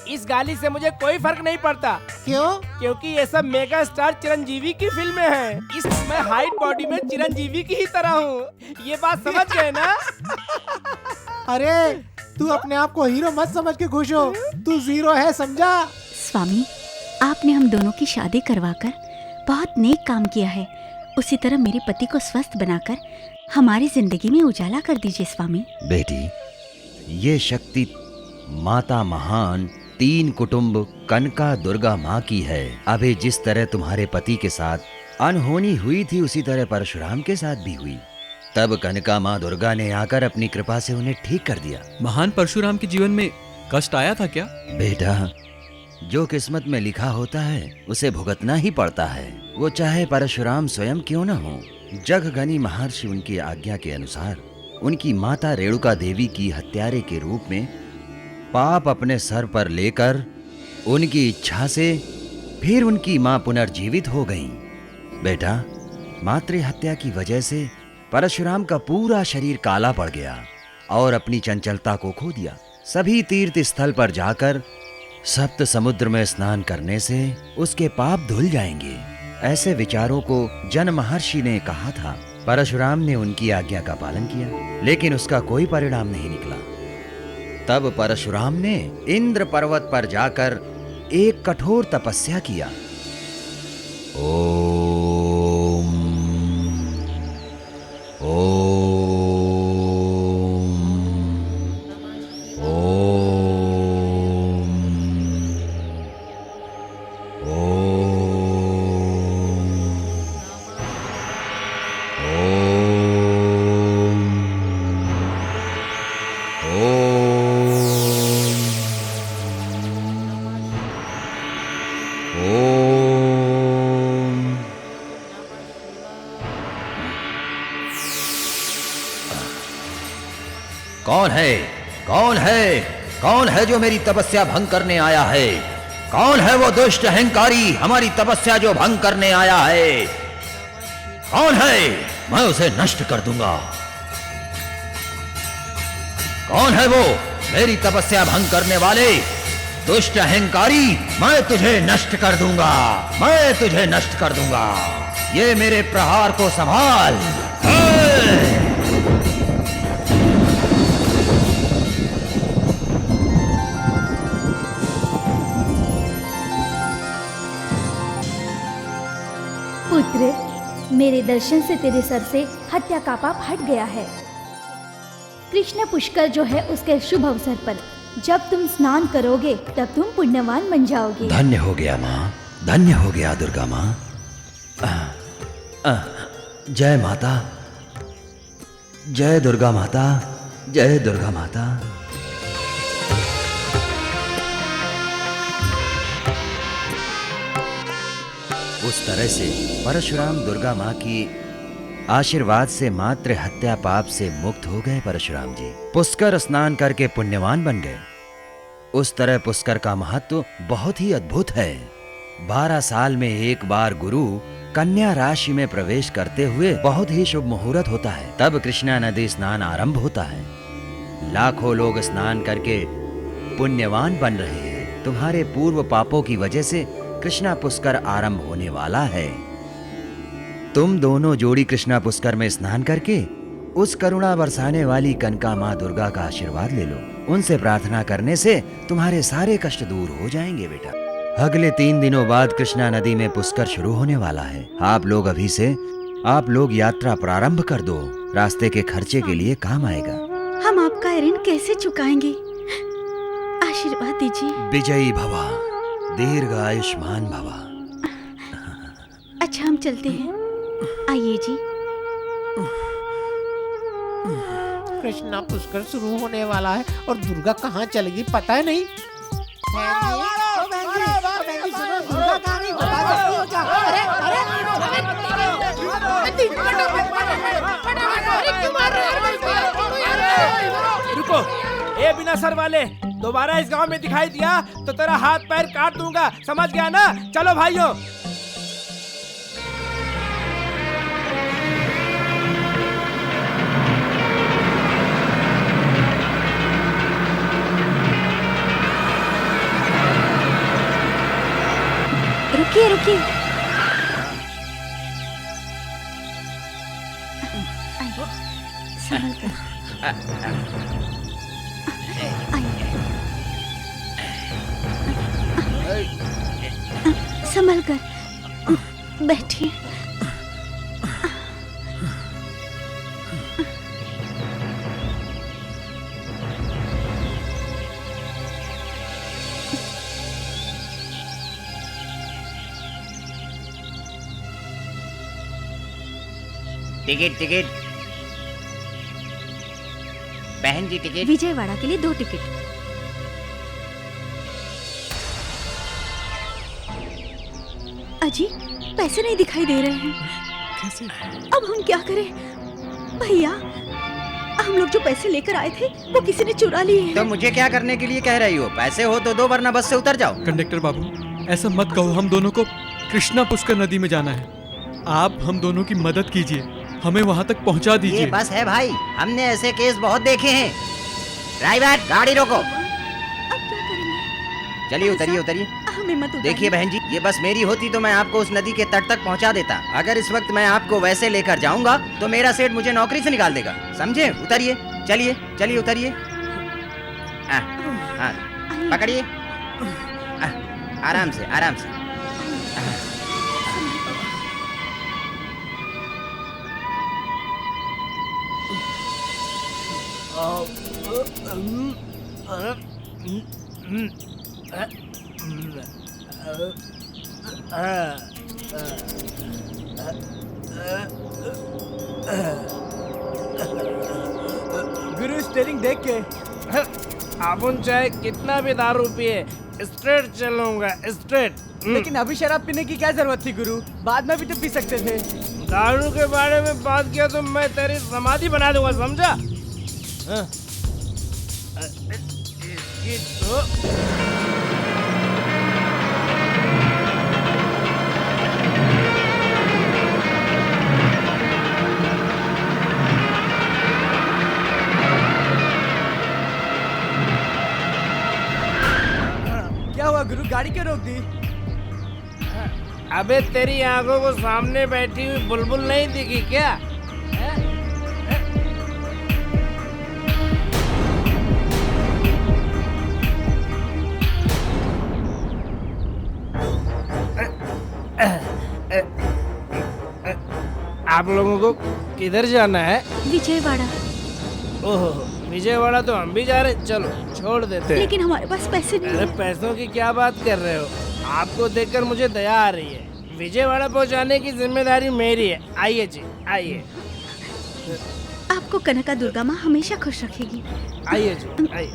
इस गाली से मुझे कोई फर्क नहीं पड़ता। क्यों? क्योंकि ये सब मेगा स्टार चिरंजीवी की फिल्में हैं। इसमें हाइट बॉडी में चिरंजीवी की ही तरह हूँ। ये बात समझ गए ना? अरे तू अपने आप को हीरो मत समझ के खुश हो, तू जीरो है, समझा? स्वामी, आपने हम दोनों की शादी करवाकर बहुत नेक काम किया है। उसी तरह मेरे पति को स्वस्थ बनाकर हमारी जिंदगी में उजाला कर दीजिए स्वामी। बेटी, ये शक्ति माता महान 3 कुटुंब कनका दुर्गा माँ की है। अभी जिस तरह तुम्हारे पति के साथ अनहोनी हुई थी उसी तरह परशुराम के साथ भी हुई। तब कनका माँ दुर्गा ने आकर अपनी कृपा से उन्हें ठीक कर दिया। महान परशुराम के जीवन में कष्ट आया था क्या? बेटा, जो किस्मत में लिखा होता है उसे भुगतना ही पड़ता है, वो चाहे परशुराम स्वयं क्यों न हो। जगगनी महर्षि उनकी आज्ञा के अनुसार उनकी माता रेणुका देवी की हत्यारे के रूप में पाप अपने सर पर लेकर उनकी इच्छा से फिर उनकी मां पुनर्जीवित हो गईं। बेटा, मातृ हत्या की वजह से परशुराम का पूरा शरीर काला पड़ गया और अपनी चंचलता को खो दिया। सभी तीर्थ स्थल पर जाकर सप्त समुद्र में स्नान करने से उसके पाप धुल जाएंगे। ऐसे विचारों को जन महर्षि ने कहा था। परशुराम ने उनकी आज्ञा का पालन किया, लेकिन उसका कोई परिणाम नहीं निकला। तब परशुराम ने इंद्र पर्वत पर जाकर एक कठोर तपस्या किया। ओम ओम कौन है? कौन है? कौन है जो मेरी तपस्या भंग करने आया है? कौन है वो दुष्ट अहंकारी हमारी तपस्या जो भंग करने आया है? कौन है? मैं उसे नष्ट कर दूंगा। कौन है वो मेरी तपस्या भंग करने वाले? दुष्ट अहंकारी, मैं तुझे नष्ट कर दूंगा। मैं तुझे नष्ट कर दूंगा। ये मेरे प्रहार को संभाल। पुत्र, मेरे दर्शन से तेरे सर से हत्या का पाप हट गया है। कृष्ण पुष्कर जो है उसके शुभ अवसर पर जब तुम स्नान करोगे तब तुम पुण्यवान बन जाओगे। धन्य हो गया माँ, धन्य हो गया दुर्गा माँ। जय माता, जय दुर्गा माता, जय दुर्गा माता। उस तरह से परशुराम दुर्गा माँ की आशीर्वाद से मात्र हत्या पाप से मुक्त हो गए। परशुराम जी पुष्कर स्नान करके पुण्यवान बन गए। उस तरह पुष्कर का महत्व बहुत ही अद्भुत है। 12 साल में एक बार गुरु कन्या राशि में प्रवेश करते हुए बहुत ही शुभ मुहूर्त होता है। तब कृष्णा नदी स्नान आरंभ होता है। लाखों लोग स्नान करके पुण्यवान बन रहे हैं। तुम्हारे पूर्व पापों की वजह से कृष्णा पुष्कर आरंभ होने वाला है। तुम दोनों जोड़ी कृष्णा पुष्कर में स्नान करके उस करुणा बरसाने वाली कनका माँ दुर्गा का आशीर्वाद ले लो। उनसे प्रार्थना करने से तुम्हारे सारे कष्ट दूर हो जाएंगे बेटा। अगले 3 दिनों बाद कृष्णा नदी में पुष्कर शुरू होने वाला है। आप लोग अभी से यात्रा प्रारंभ कर दो। रास्ते के खर्चे के लिए काम आएगा। हम आपका ऋण कैसे चुकाएंगे? आशीर्वाद दीजिए। विजयी भवा, दीर्घ आयुष्मान भवा। अच्छा, हम चलते हैं। आइए जी। कृष्णा पुष्कर शुरू होने वाला है और दुर्गा कहाँ चलेगी पता है नहीं। रुको, ए बिना सर वाले, दोबारा इस गांव में दिखाई दिया तो तेरा हाथ पैर काट दूंगा, समझ गया ना? चलो भाइयों। रुकिए रुकिए। संभल कर। संभल कर बैठिए। Ticket ticket. बहन जी टिकट। विजयवाड़ा के लिए 2 टिकट। अजी पैसे नहीं दिखाई दे रहे हैं। कैसे? अब हम क्या करें? भैया हम लोग जो पैसे लेकर आए थे वो किसी ने चुरा लिए हैं। तो मुझे क्या करने के लिए कह रही हो? पैसे हो तो दो, वरना बस से उतर जाओ। कंडक्टर बाबू ऐसा मत कहो, हम दोनों को कृष्णा पुष्कर नदी में जाना है। आप हम दोनों की मदद कीजिए, हमें वहाँ तक पहुँचा दीजिए। ये बस है भाई, हमने ऐसे केस बहुत देखे हैं। ड्राइवर गाड़ी रोको। अब क्या करेंगे? चलिए उतरिए उतरिए। हमें मत उतारिए। देखिए बहन जी, ये बस मेरी होती तो मैं आपको उस नदी के तट तक पहुंचा देता। अगर इस वक्त मैं आपको वैसे लेकर जाऊंगा तो मेरा सेठ मुझे नौकरी से निकाल देगा, समझे? उतरिए, चलिए चलिए उतरिए। हाँ पकड़िए, आराम से आराम से। गुरु स्टेरिंग देख के अपन चाहे कितना भी दारू पिए स्ट्रेट चलूंगा, स्ट्रेट। लेकिन अभी शराब पीने की क्या जरूरत थी गुरु? बाद में भी तो पी सकते थे। दारू के बारे में बात किया तो मैं तेरी समाधि बना दूंगा, समझा? ये तो क्या हुआ गुरु, गाड़ी क्यों रोक दी? अबे तेरी आंखों को सामने बैठी हुई बुलबुल नहीं दिखी क्या? आप लोगों को किधर जाना है? विजयवाड़ा। ओहो, विजयवाड़ा तो हम भी जा रहे, चलो छोड़ देते हैं। लेकिन हमारे पास पैसे नहीं अरे है। पैसों की क्या बात कर रहे हो? आपको देखकर मुझे दया आ रही है। विजयवाड़ा पहुंचाने की जिम्मेदारी मेरी है। आइए जी आइए। आपको कनका दुर्गा माँ हमेशा खुश रखेगी। आइए जी आइए।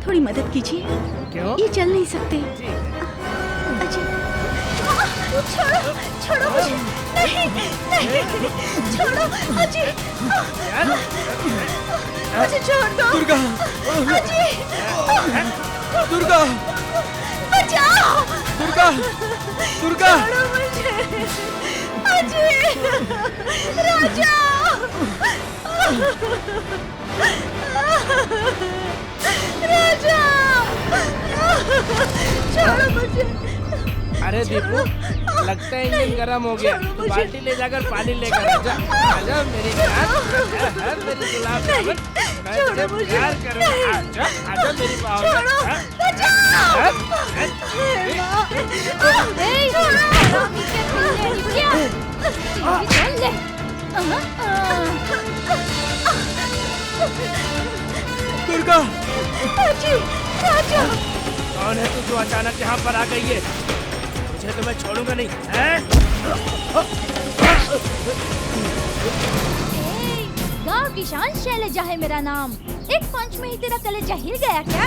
थोड़ी मदद कीजिए। क्यों? ये चल नहीं सकते। अजी छोड़ो छोड़ो मुझे। नहीं नहीं छोड़ो अजी, मुझे छोड़ दो। दुर्गा, अजी दुर्गा, बचाओ। दुर्गा, दुर्गा, छोड़ो मुझे। अजी राजा, राजा छोड़ो मुझे। अरे दीपू, लगता है इंजन गर्म हो गया। तो बाल्टी ले जाकर पानी लेकर आजा। आजा मेरी जान, आजा मेरी गुलाब जामुन, मैं तुझे प्यार करूंगा। आजा आजा मेरी बाहों में। दुर्गा, कौन है तू जो अचानक यहाँ पर आ गई है? तुझे तो मैं छोड़ूंगा नहीं, हैं? गांव की शान शैलजा है मेरा नाम। एक पंच में ही तेरा कलेजा हिल गया क्या?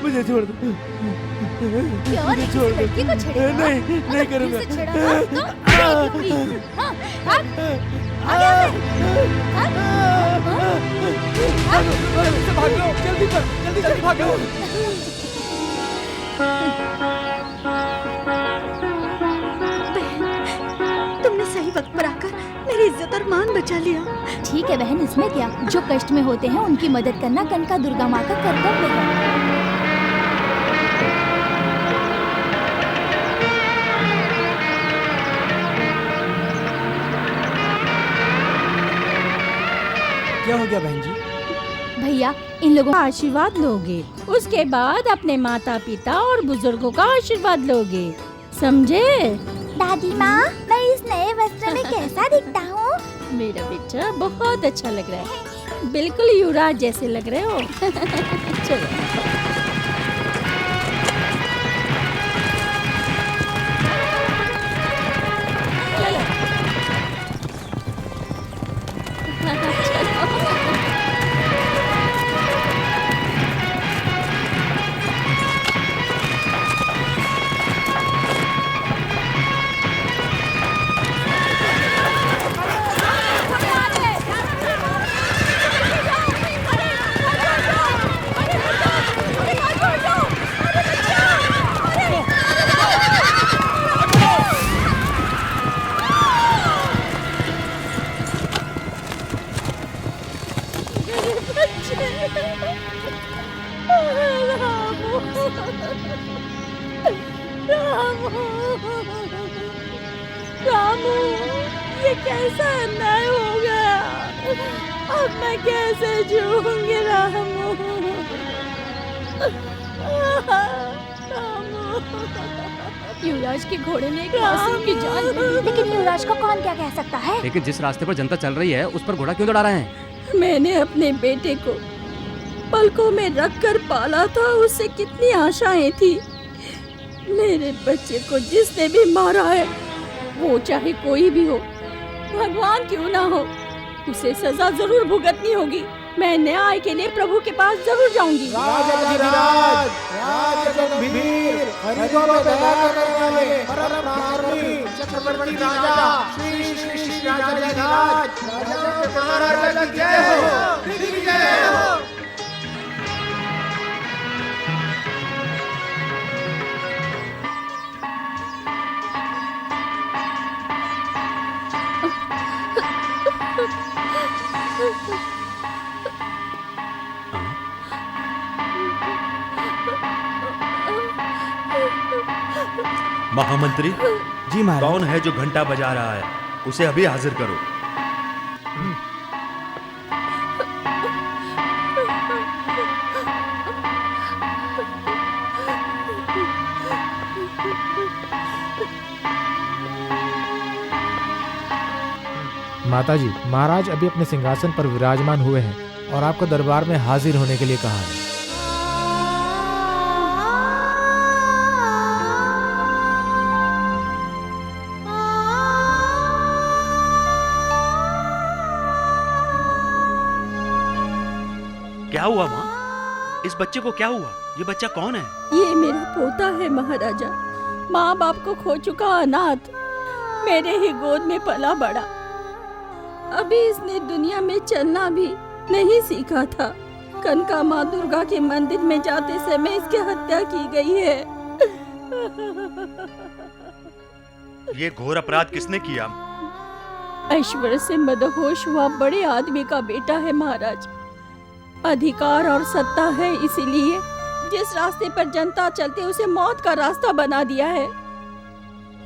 मुझे छोड़ दो। क्यों नहीं किसी लड़की को छेड़ेगा? नहीं करूंगा। दिल से छेड़ा ना तो देख लूंगी। हाँ, भाग, भाग यहाँ से। भागो, जल्दी जल्दी भागो। बहन, तुमने सही वक्त पर आकर मेरी इज्जत और मान बचा लिया। ठीक है बहन, इसमें क्या? जो कष्ट में होते हैं उनकी मदद करना कनका दुर्गा माँ का कर्तव्य है। हो गया बहन जी? भैया इन लोगों का आशीर्वाद लोगे, उसके बाद अपने माता पिता और बुजुर्गों का आशीर्वाद लोगे, समझे? दादी माँ, मैं इस नए वस्त्र में कैसा दिखता हूँ? मेरा बेटा बहुत अच्छा लग रहा है, बिल्कुल युवराज जैसे लग रहे हो। चलो। रामू, ये कैसा अन्याय हो गया? अब मैं कैसे जीऊंगी रामू? युवराज के घोड़े ने एक मासूम की जान ली। लेकिन युवराज को कौन क्या कह सकता है? लेकिन जिस रास्ते पर जनता चल रही है उस पर घोड़ा क्यों दौड़ा रहे हैं? मैंने अपने बेटे को पलकों में रखकर पाला था, उससे कितनी आशाएं थी। मेरे बच्चे को जिसने भी मारा है, वो चाहे कोई भी हो, भगवान क्यों ना हो, उसे सजा जरूर भुगतनी होगी। मैं न्याय के लिए प्रभु के पास जरूर जाऊंगी। चक्रवर्ती राजा श्री श्री श्री राजा जय हो। महामंत्री जी महाराज। कौन है जो घंटा बजा रहा है? उसे अभी हाजिर करो। माताजी, महाराज अभी अपने सिंहासन पर विराजमान हुए हैं और आपको दरबार में हाजिर होने के लिए कहा है। क्या हुआ माँ? इस बच्चे को क्या हुआ? ये बच्चा कौन है? ये मेरा पोता है महाराजा, माँ बाप को खो चुका अनाथ, मेरे ही गोद में पला बड़ा। अभी इसने दुनिया में चलना भी नहीं सीखा था। कनका माँ दुर्गा के मंदिर में जाते समय इसकी हत्या की गई है। ये घोर अपराध किसने किया? ऐश्वर्य से मदहोश हुआ बड़े आदमी का बेटा है महाराज। अधिकार और सत्ता है, इसीलिए जिस रास्ते पर जनता चलते उसे मौत का रास्ता बना दिया है।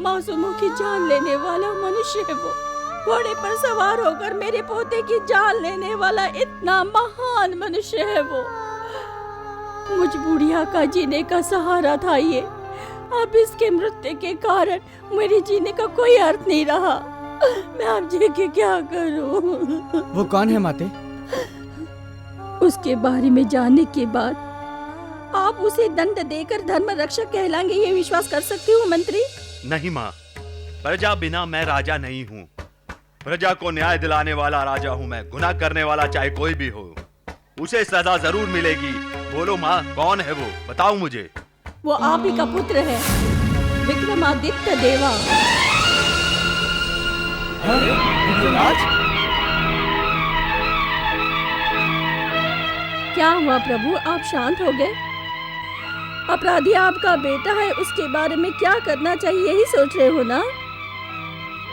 मासूमों की जान लेने वाला मनुष्य है वो। घोड़े पर सवार होकर मेरे पोते की जान लेने वाला इतना महान मनुष्य है वो। मुझ बुढ़िया का जीने का सहारा था ये। अब इसके मृत्यु के कारण मेरे जीने का कोई अर्थ नहीं रहा। मैं अब जी के क्या करूं? वो कौन है माते? उसके बारे में जानने के बाद आप उसे दंड देकर धर्म रक्षक कहलाएंगे, ये विश्वास कर सकती हूँ मंत्री? नहीं माँ, प्रजा बिना मैं राजा नहीं हूँ। प्रजा को न्याय दिलाने वाला राजा हूँ मैं। गुनाह करने वाला चाहे कोई भी हो, उसे सजा जरूर मिलेगी। बोलो माँ, कौन है वो? बताओ मुझे। वो आप ही का पुत्र है, विक्रमादित्य देवा। क्या हुआ प्रभु, आप शांत हो गए? अपराधी आपका बेटा है, उसके बारे में क्या करना चाहिए यही सोच रहे हो ना?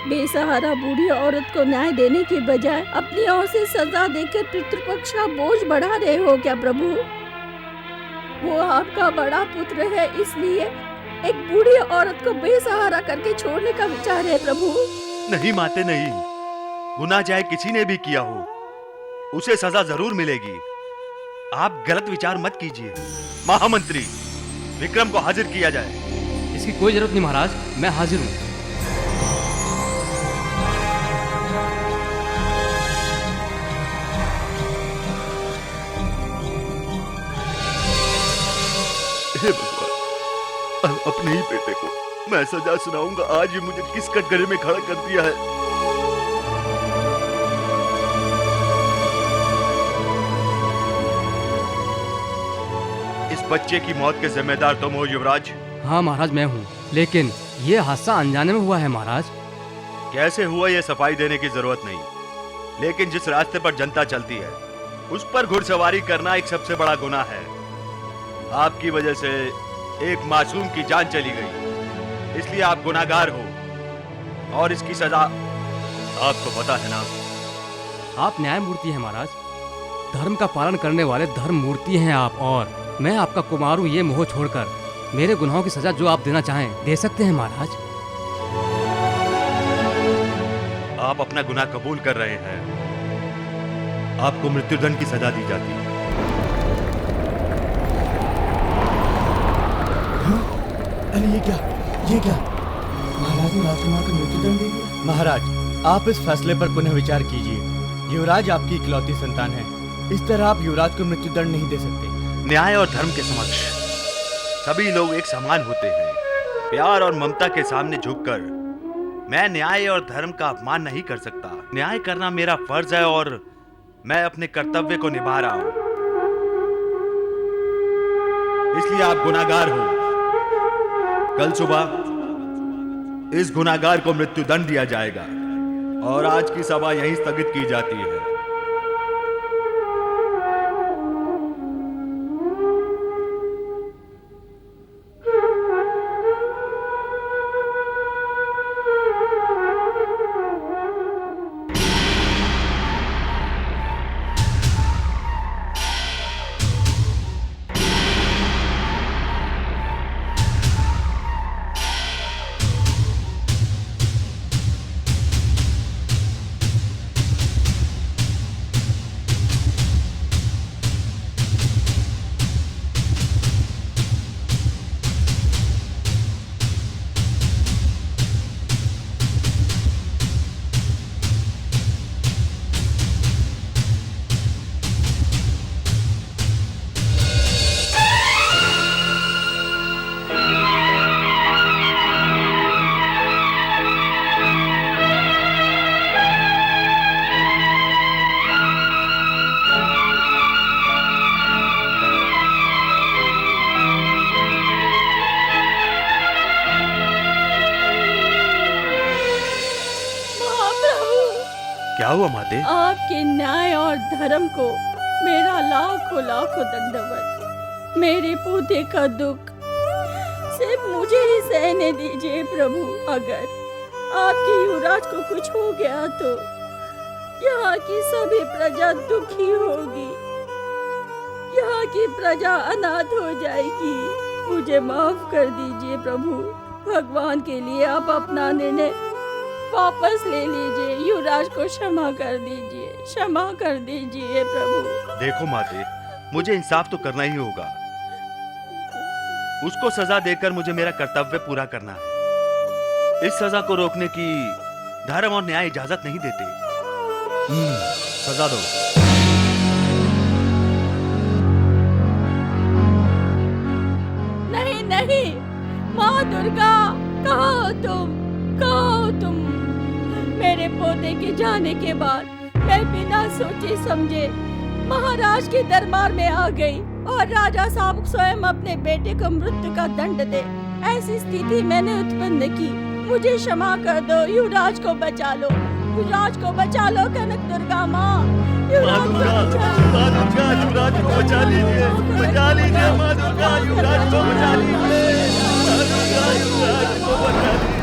बेसहारा बूढ़ी औरत को न्याय देने के बजाय अपनी ओर से सजा देकर पितृपक्ष का बोझ बढ़ा रहे हो क्या प्रभु? वो आपका बड़ा पुत्र है, इसलिए एक बूढ़ी औरत को बेसहारा करके छोड़ने का विचार है प्रभु? नहीं माते, नहीं। गुनाह चाहे किसी ने भी किया हो, उसे सजा जरूर मिलेगी। आप गलत विचार मत कीजिए। महामंत्री, विक्रम को हाजिर किया जाए। इसकी कोई जरूरत नहीं महाराज, मैं हाजिर हूँ। हे भगवान, अपने ही बेटे को मैं सजा सुनाऊंगा। आज ही मुझे किस कटघरे में खड़ा कर दिया है। इस बच्चे की मौत के जिम्मेदार तुम हो युवराज? हाँ महाराज, मैं हूँ, लेकिन ये हादसा अनजाने में हुआ है महाराज। कैसे हुआ ये सफाई देने की जरूरत नहीं, लेकिन जिस रास्ते पर जनता चलती है उस पर घुड़सवारी करना एक सबसे बड़ा गुनाह है। आपकी वजह से एक मासूम की जान चली गई, इसलिए आप गुनाहगार हो और इसकी सजा आपको पता है ना। आप न्यायमूर्ति हैं महाराज, धर्म का पालन करने वाले धर्म मूर्ति हैं आप, और मैं आपका कुमार हूँ। ये मोह छोड़कर मेरे गुनाहों की सजा जो आप देना चाहें दे सकते हैं महाराज। आप अपना गुनाह कबूल कर रहे हैं, आपको मृत्युदंड की सजा दी जाती है। अरे ये क्या महाराज ने राजकुमार को मृत्युदंड दे दिया। महाराज, आप इस फैसले पर पुनः विचार कीजिए। युवराज आपकी इकलौती संतान है, इस तरह आप युवराज को मृत्युदंड नहीं दे सकते। न्याय और धर्म के समक्ष सभी लोग एक समान होते हैं। प्यार और ममता के सामने झुककर मैं न्याय और धर्म का अपमान नहीं कर सकता। न्याय करना मेरा फर्ज है और मैं अपने कर्तव्य को निभा रहा हूं, इसलिए आप गुनाहगार हो। कल सुबह इस गुनाहगार को मृत्युदंड दिया जाएगा और आज की सभा यहीं स्थगित की जाती है। क्या हुआ माते? आपके न्याय और धर्म को मेरा लाखों लाखों दंडवत। मेरे पोते का दुख सिर्फ मुझे ही सहने दीजिए प्रभु। अगर आपके युवराज को कुछ हो गया तो यहाँ की सभी प्रजा दुखी होगी, यहाँ की प्रजा अनाथ हो जाएगी। मुझे माफ कर दीजिए प्रभु। भगवान के लिए आप अपना निर्णय वापस ले लीजिए। युवराज को क्षमा कर दीजिए, क्षमा कर दीजिए प्रभु। देखो माते, मुझे इंसाफ तो करना ही होगा। उसको सजा देकर मुझे मेरा कर्तव्य पूरा करना है। इस सजा को रोकने की धर्म और न्याय इजाजत नहीं देते। सजा दो। नहीं नहीं, माँ दुर्गा, कहाँ हो तुम, कहाँ हो तुम? मेरे पोते के जाने के बाद मैं बिना सोचे समझे महाराज के दरबार में आ गई और राजा साहब स्वयं अपने बेटे को मृत्यु का दंड दे, ऐसी स्थिति मैंने उत्पन्न की। मुझे क्षमा कर दो। युवराज को बचा लो, युवराज को बचा लो। कनक दुर्गा माँ, युवराज को बचा लीजिए, बचा लीजिए माँ दुर्गा, युवराज को बचा लीजिए, माँ दुर्गा, युवराज को बचा लीजिए।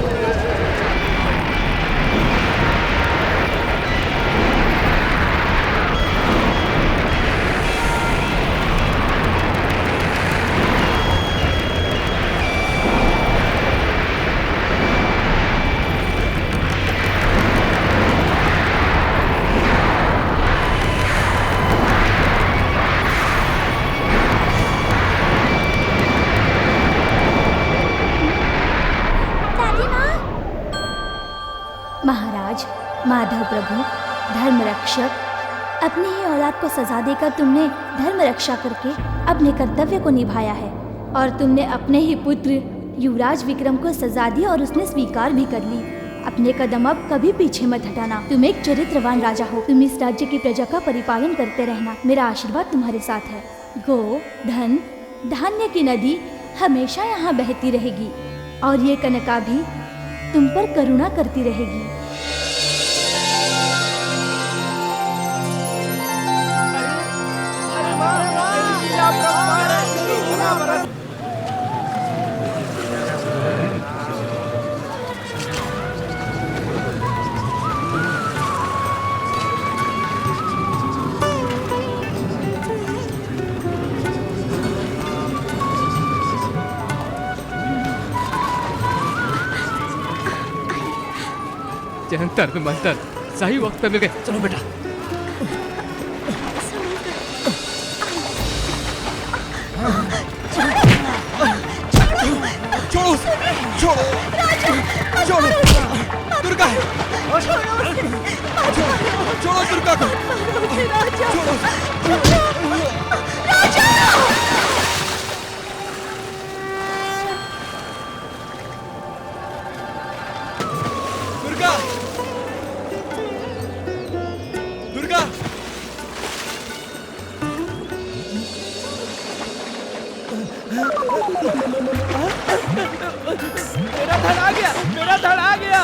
माधव प्रभु, धर्म रक्षक, अपनी ही औलाद को सजा देकर तुमने धर्म रक्षा करके अपने कर्तव्य को निभाया है और तुमने अपने ही पुत्र युवराज विक्रम को सजा दी और उसने स्वीकार भी कर ली। अपने कदम अब कभी पीछे मत हटाना। तुम एक चरित्रवान राजा हो। तुम इस राज्य की प्रजा का परिपालन करते रहना। मेरा आशीर्वाद तुम्हारे साथ है। गो, धन, धान्य की नदी हमेशा यहाँ बहती रहेगी और ये कनका भी तुम पर करुणा करती रहेगी। जंतर मंतर सही वक्त पे मिल गए। चलो बेटा। छोड़ो छोड़ो छोड़ो दुर्गा, छोड़ो दुर्गा को, दुर्गा दुर्गा। मेरा धड़ आ गया, मेरा धड़ आ गया।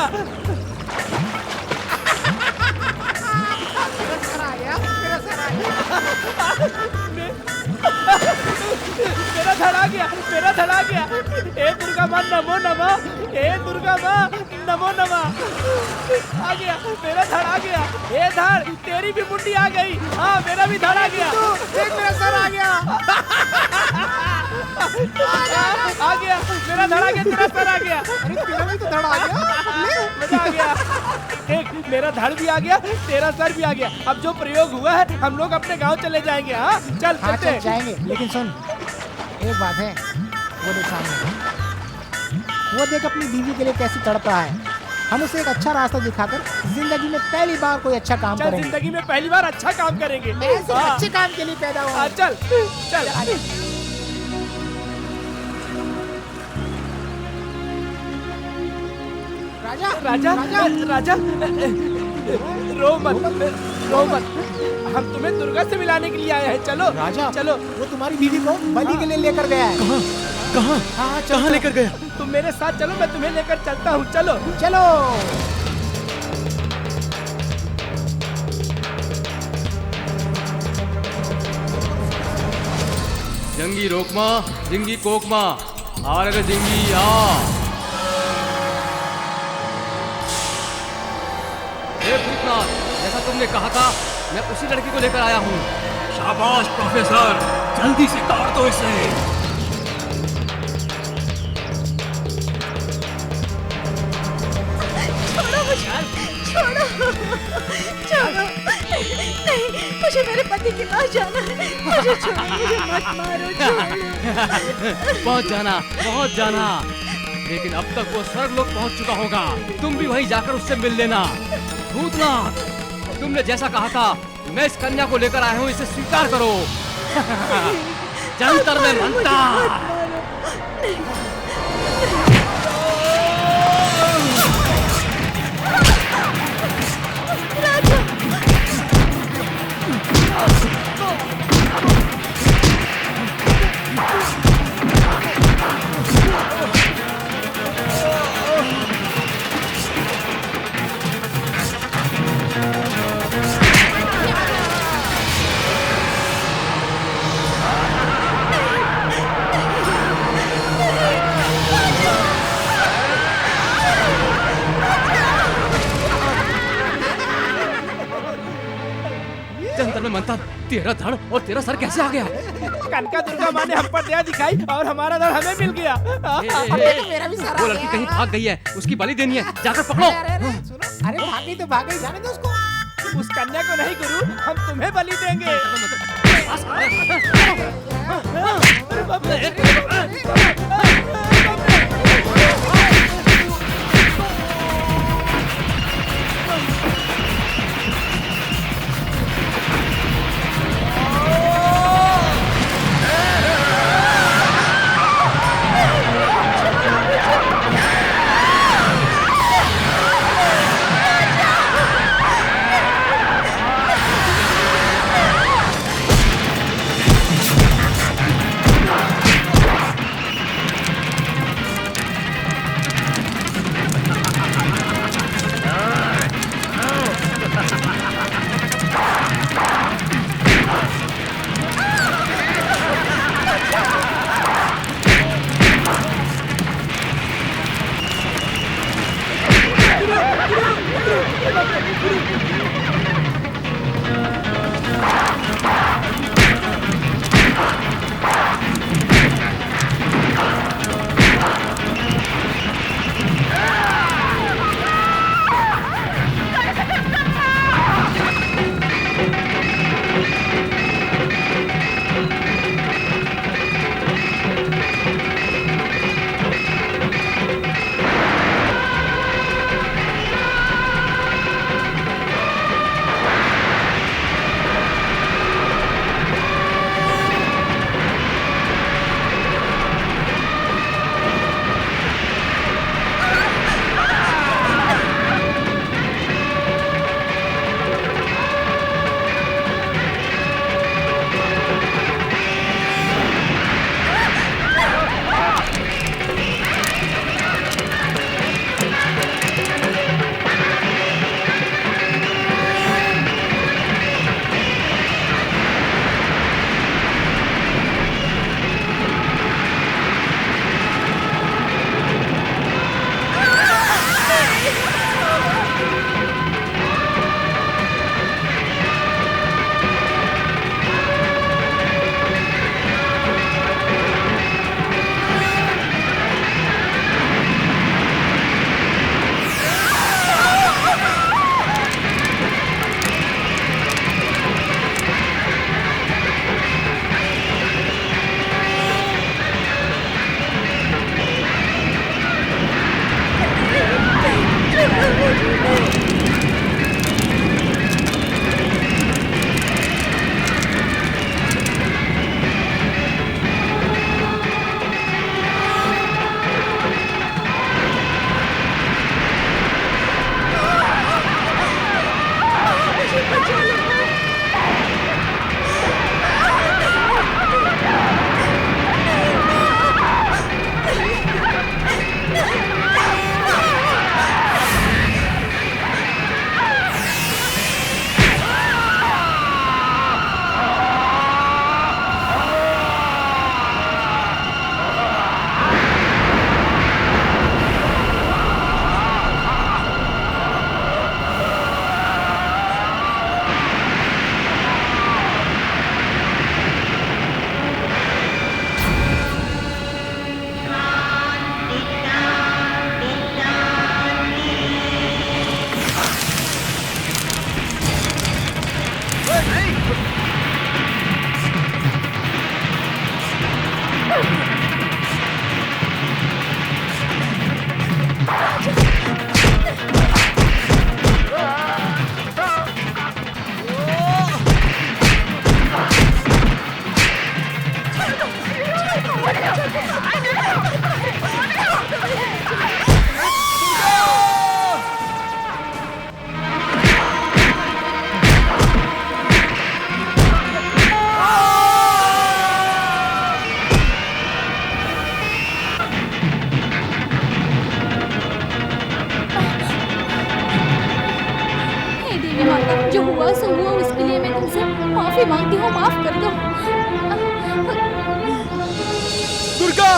मेरा धड़ आ गया, मेरा धड़ आ गया। हे दुर्गा माँ नमो नमः, हे दुर्गा माँ नमो नमः। आ गया, मेरा धड़ आ गया। हे धड़, तेरी भी मुंडी आ गई। हाँ, मेरा भी धड़ आ गया। देख, मेरा सर आ गया। आ गया, मेरा धड़ आ गया, तेरा सर आ गया। अरे तेरा भी तो धड़ आ गया। मजा आ गया। देख, मेरा धड़ भी आ गया, तेरा सर भी आ गया। अब जो प्रयोग हुआ है, हम लोग अपने गांव चले जाएंगे। हाँ, चल चलते हैं। जाएंगे, लेकिन सुन, एक बात है, वो देख सामने, वो देख अपनी बीवी के लिए कैसी तड़प रहा है। हम उसे एक अच्छा रास्ता दिखाकर जिंदगी में पहली बार कोई अच्छा काम करेंगे। जिंदगी में पहली बार अच्छा काम करेंगे। मैं सिर्फ अच्छे काम के लिए पैदा हुआ। चल चल। राजा राजा राजा, रो मत, रो मत। हम तुम्हें दुर्गा से मिलाने के लिए आए हैं। चलो राजा, चलो। वो तुम्हारी बीवी को बलि के लिए लेकर गया है। कहाँ कहाँ हाँ, कहाँ लेकर गया? तुम मेरे साथ चलो, मैं तुम्हें लेकर चलता हूँ। चलो चलो। जंगी रोकमा, जिंगी कोकमा, आर जिंगी आ। हे भूतनाथ, जैसा तुमने कहा था, मैं उसी लड़की को लेकर आया हूँ। शाबाश प्रोफेसर, जल्दी से काट दो इसे। छोड़ो मुझे, छोड़ो, छोड़ो। नहीं, मुझे मेरे पति के पास जाना है। मुझे छोड़ो, मुझे मत मारो, छोड़ो। पहुँच जाना, पहुँच जाना। लेकिन अब तक वो स्वर्गलोक पहुँच चुका होगा। तुम भी वहीं जाकर उससे मिल लेना। भूतनाथ, तुमने जैसा कहा था, मैं इस कन्या को लेकर आया हूँ, इसे स्वीकार करो। जंतर में मंतर। जंतर में मंतर, तेरा धड़ और तेरा सर कैसे आ गया? कनका दुर्गा माँ ने हम पर दया दिखाई और हमारा धड़ हमें मिल गया। मेरा भी सारा वो लड़की कहीं भाग गई है, उसकी बलि देनी है, जाकर पकड़ो। अरे भाग गई तो भाग गई, जाने दो उसको। उस कन्या को नहीं गुरु, हम तुम्हें बलि देंगे। मांगती हूँ, माफ कर दो। दुर्गा!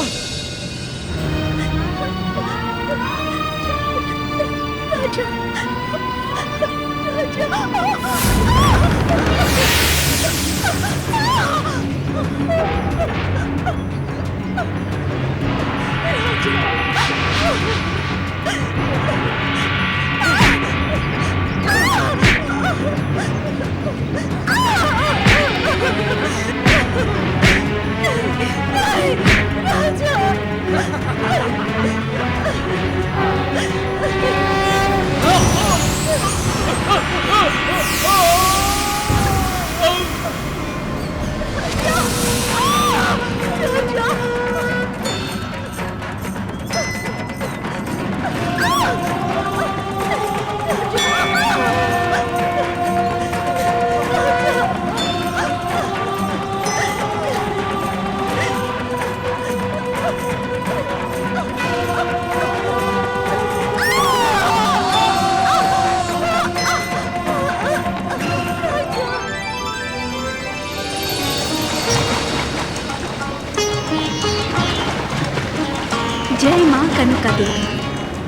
जय माँ कनका देवी,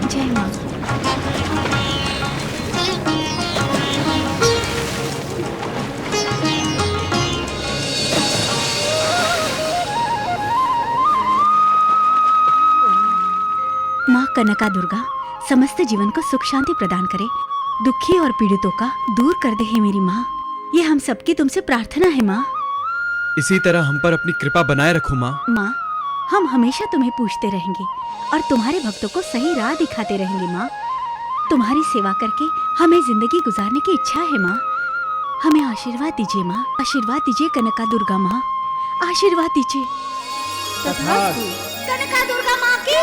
जय माँ। माँ कनका दुर्गा समस्त जीवन को सुख शांति प्रदान करे, दुखी और पीड़ितों का दूर कर दे हे मेरी माँ। ये हम सबकी तुमसे प्रार्थना है माँ। इसी तरह हम पर अपनी कृपा बनाए रखो माँ। माँ, हम हमेशा तुम्हें पूछते रहेंगे और तुम्हारे भक्तों को सही राह दिखाते रहेंगे माँ। तुम्हारी सेवा करके हमें जिंदगी गुजारने की इच्छा है माँ। हमें आशीर्वाद दीजिए माँ, आशीर्वाद दीजिए कनका दुर्गा माँ, आशीर्वाद दीजिए। कनका दुर्गा माँ की